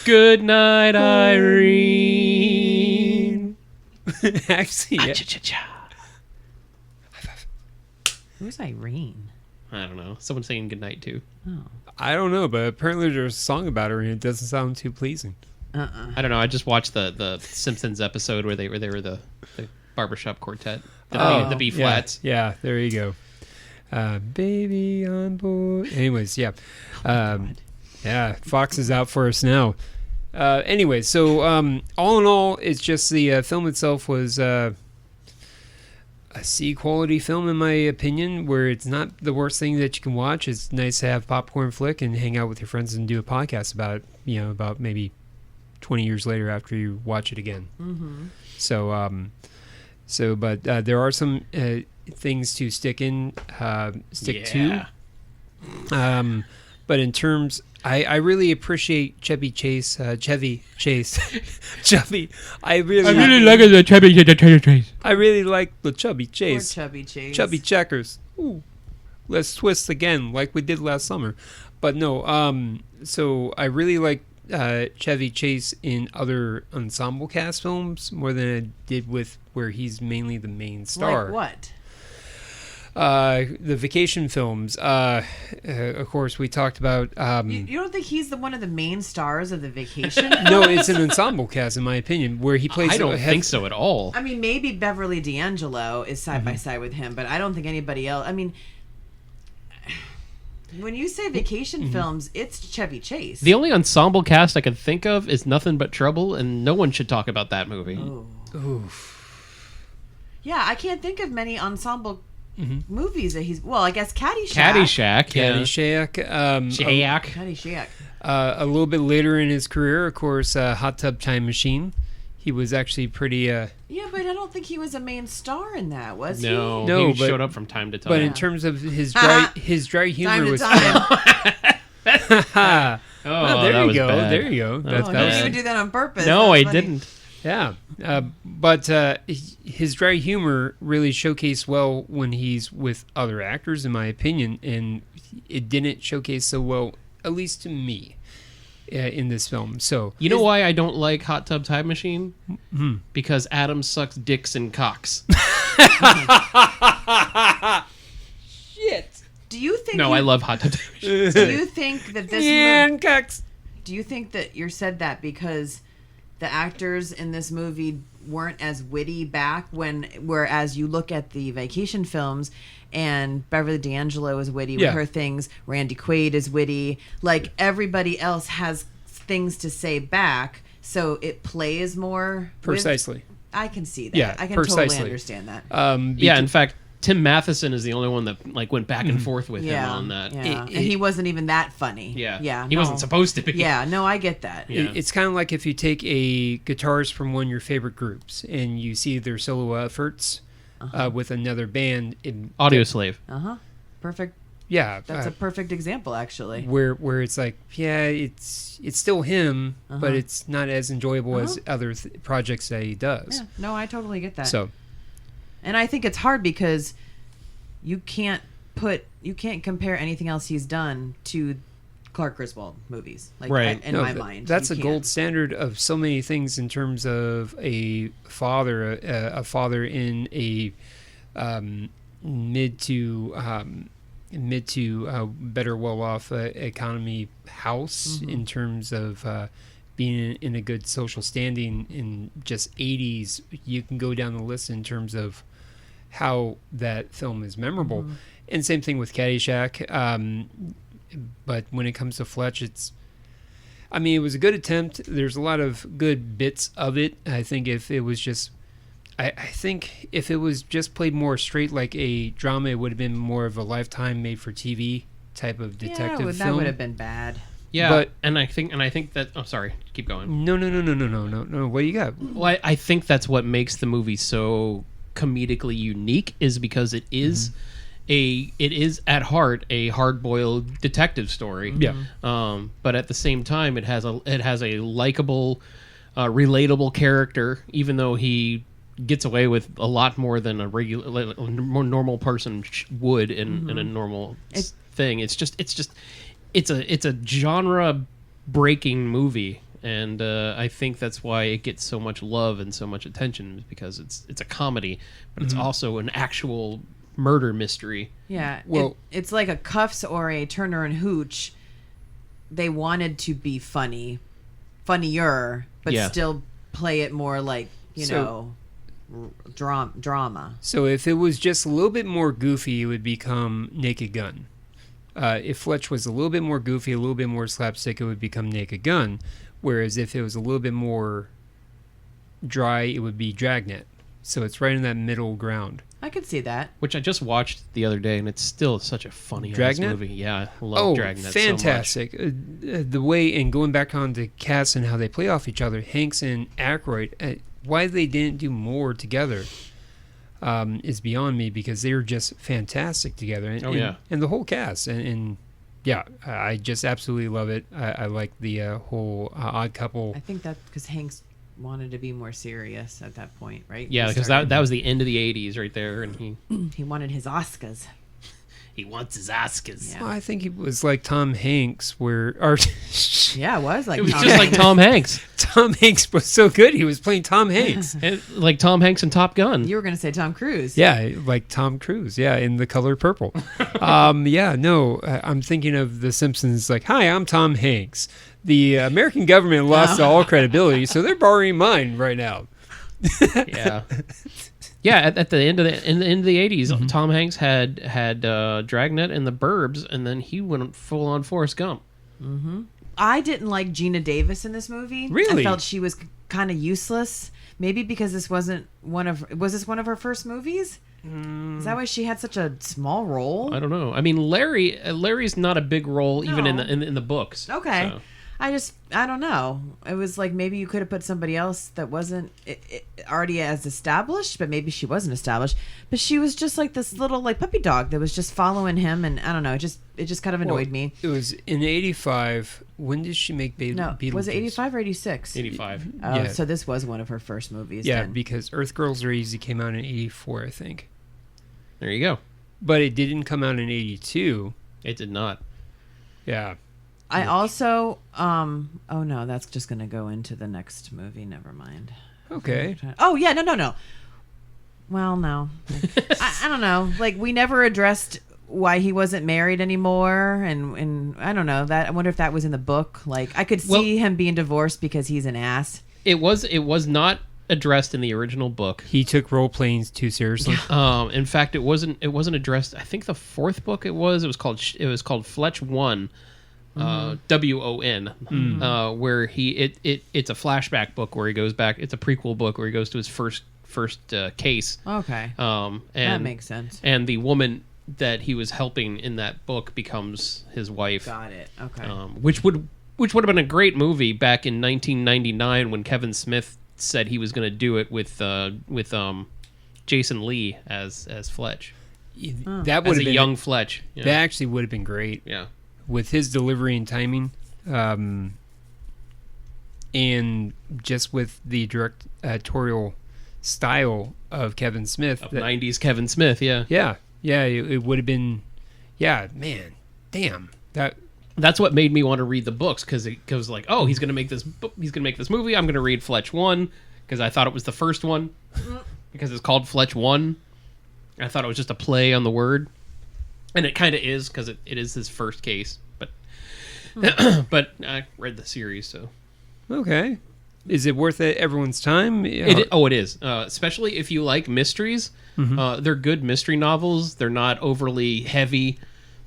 O: Good night, Irene.
N: Actually, yeah.
E: Who's Irene?
O: I don't know. Someone saying good night too.
E: Oh.
N: I don't know, but apparently there's a song about her, and it doesn't sound too pleasing.
O: I don't know. I just watched the Simpsons episode where they were the barbershop quartet, the B flats.
N: Yeah, there you go. Baby on board. Anyways, yeah. Yeah, Fox is out for us now. Anyway, so all in all, it's just the film itself was a C-quality film, in my opinion, where it's not the worst thing that you can watch. It's nice to have popcorn flick and hang out with your friends and do a podcast about it, about maybe 20 years later after you watch it again.
E: Mm-hmm.
N: But there are some things to stick to. But in terms, I really appreciate Chevy Chase. Chevy. I really like the Chevy Chase. I really like the Chevy Chase.
E: Poor Chevy Chase.
N: Chevy Checkers. Ooh. Let's twist again, like we did last summer. But no. So I really like Chevy Chase in other ensemble cast films more than I did with where he's mainly the main star.
E: Like what?
N: The vacation films. Of course, we talked about.
E: You don't think he's one of the main stars of the Vacation?
N: No, it's an ensemble cast, in my opinion, where he plays.
O: I don't think so at all.
E: I mean, maybe Beverly D'Angelo is side by side with him, but I don't think anybody else. I mean, when you say vacation films, it's Chevy Chase.
O: The only ensemble cast I can think of is Nothing But Trouble, and no one should talk about that movie.
E: Oh.
N: Oof.
E: Yeah, I can't think of many ensemble movies that he's. Well, I guess Caddyshack.
N: Caddyshack. A little bit later in his career, of course, Hot Tub Time Machine. He was actually pretty.
E: Yeah, but I don't think he was a main star in that, was he?
O: No, he showed up from time to time.
N: But in terms of his dry humor was.
O: There you go.
N: Bad. There you go.
E: He didn't even do that on purpose.
O: No, I didn't.
N: Yeah, but his dry humor really showcased well when he's with other actors, in my opinion, and it didn't showcase so well, at least to me. in this film. So
O: you know why I don't like Hot Tub Time Machine? Because Adam sucks dicks and cocks.
N: Shit.
M: Do you think?
O: No, I love Hot Tub Time Machine.
M: Do you think that this?
N: And cocks.
M: Do you think that you said that because the actors in this movie weren't as witty back whereas you look at the vacation films and Beverly D'Angelo is witty with her things, Randy Quaid is witty, like everybody else has things to say back, so it plays more
N: Precisely.
M: I can see that.
N: Yeah,
M: I can
N: precisely.
M: totally understand that.
O: Yeah, in fact, Tim Matheson is the only one that like went back and forth with him on that.
M: Yeah, and he wasn't even that funny.
O: Yeah. He wasn't supposed to be.
M: Yeah, no, I get that.
O: Yeah.
N: It's kind of like if you take a guitarist from one of your favorite groups and you see their solo efforts with another band.
O: Audioslave.
M: Perfect.
N: Yeah,
M: that's a perfect example, actually.
N: Where it's like, yeah, it's still him, but it's not as enjoyable as other projects that he does.
M: Yeah, no, I totally get that.
N: So,
M: and I think it's hard because you can't compare anything else he's done to Clark Griswold movies, like
O: right.
M: in my mind.
N: That's a gold standard of so many things in terms of a father in a mid to better well-off economy house in terms of being in a good social standing in just 80s. You can go down the list in terms of how that film is memorable. And same thing with Caddyshack. But when it comes to Fletch, it was a good attempt. There's a lot of good bits of it. I think if it was just played more straight like a drama, it would have been more of a Lifetime made-for-TV type of detective film.
M: That would have been bad.
O: Yeah,
N: but
O: and I think that. Oh, sorry. Keep going.
N: No. What do you got?
O: Well, I think that's what makes the movie so comedically unique, is because it is it is at heart a hard-boiled detective story.
N: Yeah.
O: But at the same time, it has a likable, relatable character, even though he gets away with a lot more than a more normal person would in a normal thing. It's a genre breaking movie, and I think that's why it gets so much love and so much attention, because it's a comedy, but it's also an actual murder mystery.
M: Yeah, well, it's like a Cuffs or a Turner and Hooch. They wanted to be funnier, but still play it more like drama.
N: So if it was just a little bit more goofy, it would become Naked Gun. If Fletch was a little bit more goofy, a little bit more slapstick, it would become Naked Gun. Whereas if it was a little bit more dry, it would be Dragnet. So it's right in that middle ground.
M: I could see that.
O: Which I just watched the other day, and it's still such a funny movie. Yeah, I love Dragnet
N: fantastic.
O: so much.
N: The way, and going back on the cast and how they play off each other, Hanks and Aykroyd, why they didn't do more together is beyond me, because they were just fantastic together. And, and the whole cast. And I just absolutely love it. I like the whole Odd Couple.
M: I think that's because Hanks wanted to be more serious at that point, right?
O: Yeah, because that was the end of the 80s right there, and
M: he wanted his Oscars.
O: He wants his Oscars.
M: Yeah.
N: Well, I think he was like Tom Hanks, it was
M: like
O: it was just like Tom Hanks.
N: Tom Hanks was so good; he was playing Tom Hanks,
O: like Tom Hanks in Top Gun.
M: You were going to say Tom Cruise.
N: Yeah, like Tom Cruise. Yeah, in The Color Purple. I'm thinking of The Simpsons. Like, hi, I'm Tom Hanks. The American government lost all credibility, so they're borrowing mine right now.
O: Yeah, at the end of the 80s, Tom Hanks had Dragnet and The Burbs, and then he went full on Forrest Gump.
M: I didn't like Gina Davis in this movie.
N: Really?
M: I felt she was kind of useless. Maybe because this wasn't was this one of her first movies? Is that why she had such a small role?
O: I don't know. I mean, Larry's not a big role even in the books.
M: Okay.
O: So.
M: I don't know. It was like maybe you could have put somebody else that wasn't already as established, but maybe she wasn't established. But she was just like this little like puppy dog that was just following him, and I don't know. It just kind of annoyed me.
N: It was in '85. When did she make Beetlejuice?
M: Was it '85 or '86?
O: '85.
M: Oh, so this was one of her first movies.
N: Yeah,
M: then.
N: because Earth Girls Are Easy came out in '84, I think.
O: There you go.
N: But it didn't come out in '82.
O: It did not.
N: Yeah.
M: I also, oh no, that's just going to go into the next movie. Never mind.
N: Okay.
M: Oh, yeah, no. Well, no. I don't know. Like, we never addressed why he wasn't married anymore. And I don't know. That I wonder if that was in the book. Like, I could see him being divorced because he's an ass.
O: It was not addressed in the original book.
N: He took role playing too seriously.
O: In fact, it wasn't addressed. I think the fourth book it was called Fletch 1. WON, where it's a flashback book where he goes back. It's a prequel book where he goes to his first case.
M: Okay,
O: and
M: that makes sense.
O: And the woman that he was helping in that book becomes his wife.
M: Got it. Okay.
O: Which would have been a great movie back in 1999 when Kevin Smith said he was going to do it with Jason Lee as Fletch.
N: That would
O: as
N: have
O: a
N: been
O: young Fletch. Yeah.
N: That actually would have been great.
O: Yeah.
N: With his delivery and timing, and just with the directorial style of Kevin Smith.
O: Of 90s Kevin Smith, yeah.
N: Yeah, it would have been, man, damn.
O: That's what made me want to read the books, because it goes like, oh, he's going to make this movie, I'm going to read Fletch 1, because I thought it was the first one, because it's called Fletch 1. I thought it was just a play on the word. And it kind of is, because it is his first case, but I read the series, so
N: okay. Is it worth everyone's time?
O: It is, especially if you like mysteries.
N: Mm-hmm.
O: They're good mystery novels. They're not overly heavy.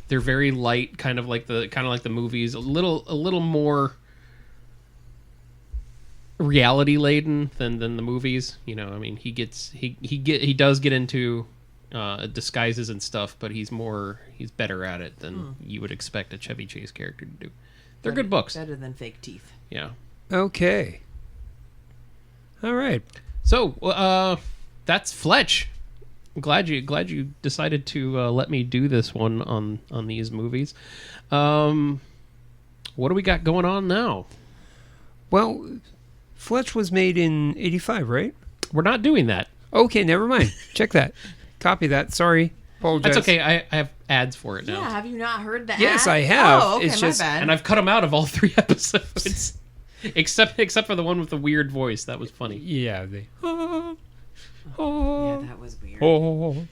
O: They're very light, kind of like the movies. A little more reality laden than the movies. You know, I mean, he does get into disguises and stuff, but he's better at it than you would expect a Chevy Chase character to do. They're good books.
M: Better than fake teeth.
O: Yeah.
N: Okay. All right.
O: So that's Fletch. I'm glad you decided to let me do this one on these movies. What do we got going on now?
N: Well, Fletch was made in 85, right?
O: We're not doing that.
N: Okay, never mind. Check that. Copy that. Sorry. Apologize.
O: That's okay. I have ads for it now.
M: Yeah, have you not heard the
N: Yes,
M: ad?
N: I have.
M: Oh, okay,
N: It's just,
M: my bad.
O: And I've cut them out of all 3 episodes. except for the one with the weird voice. That was funny.
N: Yeah.
M: Yeah, that was weird.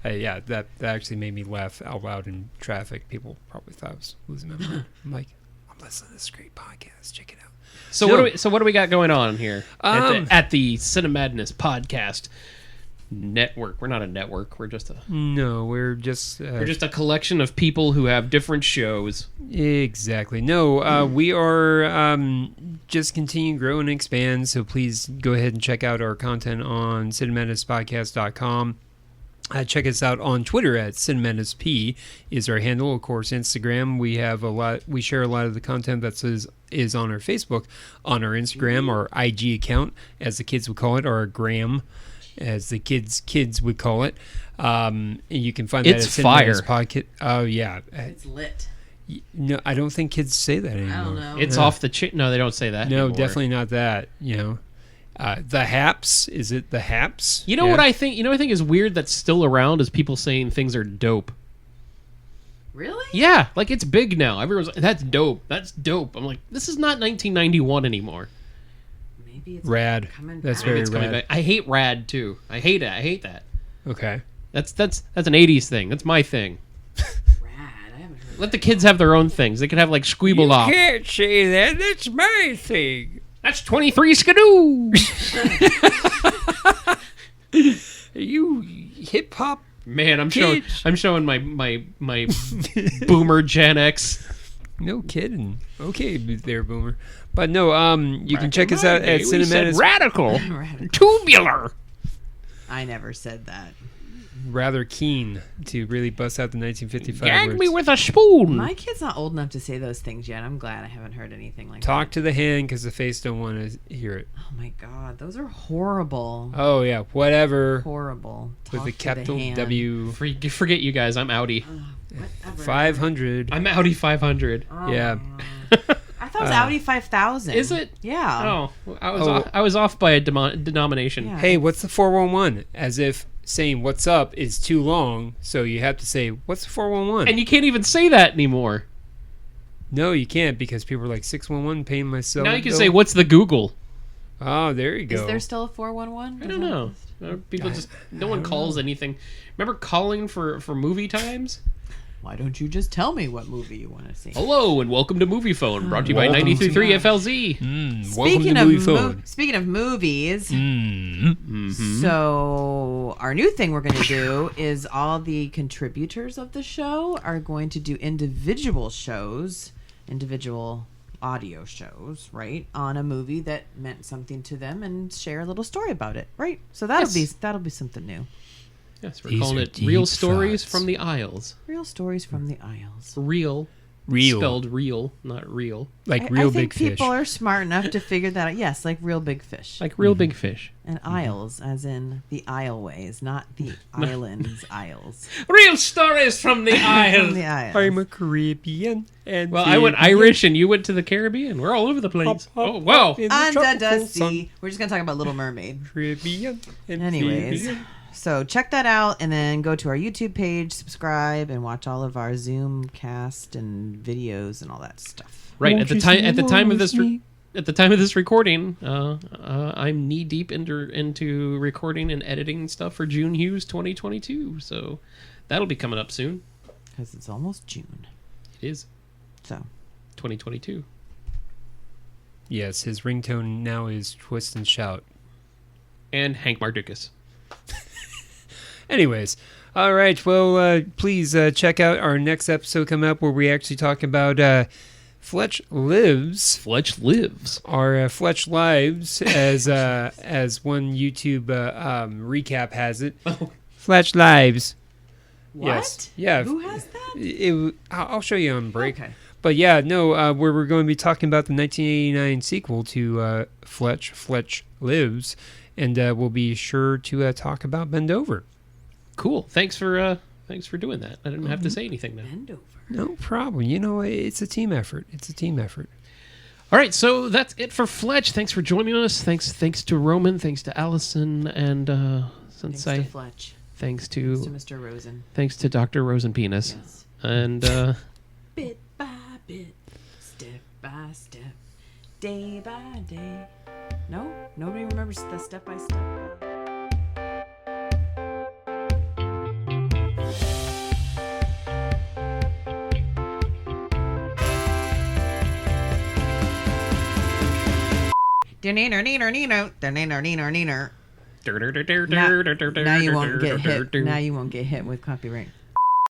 N: Yeah, that actually made me laugh out loud in traffic. People probably thought I was losing my mind. I'm like, I'm listening to this great podcast. Check it out.
O: So what do we got going on here at the Cinemadness podcast network? We're not a network. We're just
N: we're just
O: a collection of people who have different shows.
N: Exactly. No, we are just continue to grow and expand. So please go ahead and check out our content on cinemadnesspodcast.com. Check us out on Twitter at CinemadnessP is our handle. Of course, Instagram. We have we share a lot of the content that is on our Facebook, on our Instagram, our IG account, as the kids would call it, or a gram, as the kids would call it. You can find that at
O: Cinemadness
N: Podcast. Oh yeah,
M: it's lit.
N: No, I don't think kids say that anymore.
M: I don't know.
O: It's off the No, they don't say that.
N: No,
O: anymore.
N: definitely not that. You know. The Haps, is it the Haps?
O: You know what I think? You know what I think is weird that's still around is people saying things are dope.
M: Really?
O: Yeah, like it's big now. Everyone's like, that's dope. That's dope. I'm like, this is not 1991 anymore.
M: Maybe it's
N: rad.
M: coming
N: That's
M: back.
N: very
O: It's coming
N: rad.
O: back. I hate rad too. I hate it. I hate that.
N: Okay.
O: That's an 80s thing. That's my thing.
M: Rad. I haven't heard.
O: Let the kids have their own things. They could have like Squeeble off.
N: Can't say that. That's my thing.
O: That's 23 Skidoo.
N: You hip hop.
O: Man, I'm
N: Kids.
O: showing my boomer Gen X.
N: No kidding. Okay, there, boomer. But no, you can check us out at Cinemadness.
O: Radical,
M: Radical.
O: tubular.
M: I never said that.
N: Rather keen to really bust out the 1955
O: Gag
N: words.
O: me with a spoon.
M: My kid's not old enough to say those things yet. I'm glad I haven't heard anything like
N: Talk
M: that.
N: to the hand because the face don't want to hear it.
M: Oh my god, those are horrible.
N: Oh yeah, whatever.
M: Horrible.
N: With
M: Talk
N: the
M: to
N: capital
M: hand.
N: W.
O: Forget you guys. I'm Audi.
M: Whatever.
N: 500.
O: I'm Audi 500.
M: Oh.
N: Yeah.
M: I thought it was Audi 5000.
O: Is it?
M: Yeah.
O: Oh, I was off by a denomination.
M: Yeah.
N: Hey, what's the 411? As if saying what's up is too long, so you have to say, what's the 411?
O: And you can't even say that anymore.
N: No, you can't because people are like 611 paying my cell.
O: Now you can say, "What's the Google?"
N: Oh, there you go.
M: Is there still a 411?
O: I don't know. People just no one calls anything. Remember calling for movie times?
M: Why don't you just tell me what movie you want to see?
O: Hello and welcome to Movie Phone, brought to you by 93.3 FLZ.
N: Welcome to Movie Phone.
M: Speaking of movies,
O: Mm-hmm.
M: so our new thing we're going to do is all the contributors of the show are going to do individual audio shows, right, on a movie that meant something to them and share a little story about it, right? So that'll be something new.
O: Yes, we're calling it Real Stories from the Aisles.
M: Real Stories from the Aisles.
O: Real. Spelled real, not real.
N: Like real
M: I think
N: big fish.
M: people are smart enough to figure that out. Yes, like real big fish.
O: Like real big fish.
M: And aisles, as in the aisleways, not the islands aisles.
O: Real Stories from the Aisles.
M: From the aisles.
N: I'm a Caribbean. And
O: Well, I went Irish and you went to the Caribbean. We're all over the place. Oh, wow.
M: Under the sea. We're just going to talk about Little Mermaid.
N: Caribbean. And
M: Anyways.
N: Caribbean.
M: So check that out and then go to our YouTube page, subscribe, and watch all of our Zoom cast and videos and all that stuff.
O: Right at the time of this recording, I'm knee deep into recording and editing stuff for June Hughes 2022. So that'll be coming up soon.
M: Because it's almost June.
O: It is.
M: So
O: 2022.
N: Yes, his ringtone now is Twist and Shout.
O: And Hank Mardukas.
N: Anyways, all right. Well, please check out our next episode coming up where we actually talk about Fletch Lives.
O: Fletch Lives.
N: Our Fletch Lives, as one YouTube recap has it. Fletch Lives.
M: What?
N: Yes. Yeah.
M: Who has that?
N: I'll show you on break.
M: Okay.
N: But yeah, no, where we're going to be talking about the 1989 sequel to Fletch Lives, and we'll be sure to talk about Bend Over.
O: Cool. Thanks for doing that. I didn't have to say anything now.
M: Bend over.
N: No problem. You know, it's a team effort.
O: All right, so that's it for Fletch. Thanks for joining us. Thanks to Roman. Thanks to Alison, and
M: Thanks to Fletch.
O: Thanks to
M: Mr. Rosen.
O: Thanks to Dr. Rosenpenis.
M: Yes.
O: And
M: bit by bit, step by step, day by day. No, nobody remembers the step by step. Now you won't get hit. Now you won't get hit with copyright.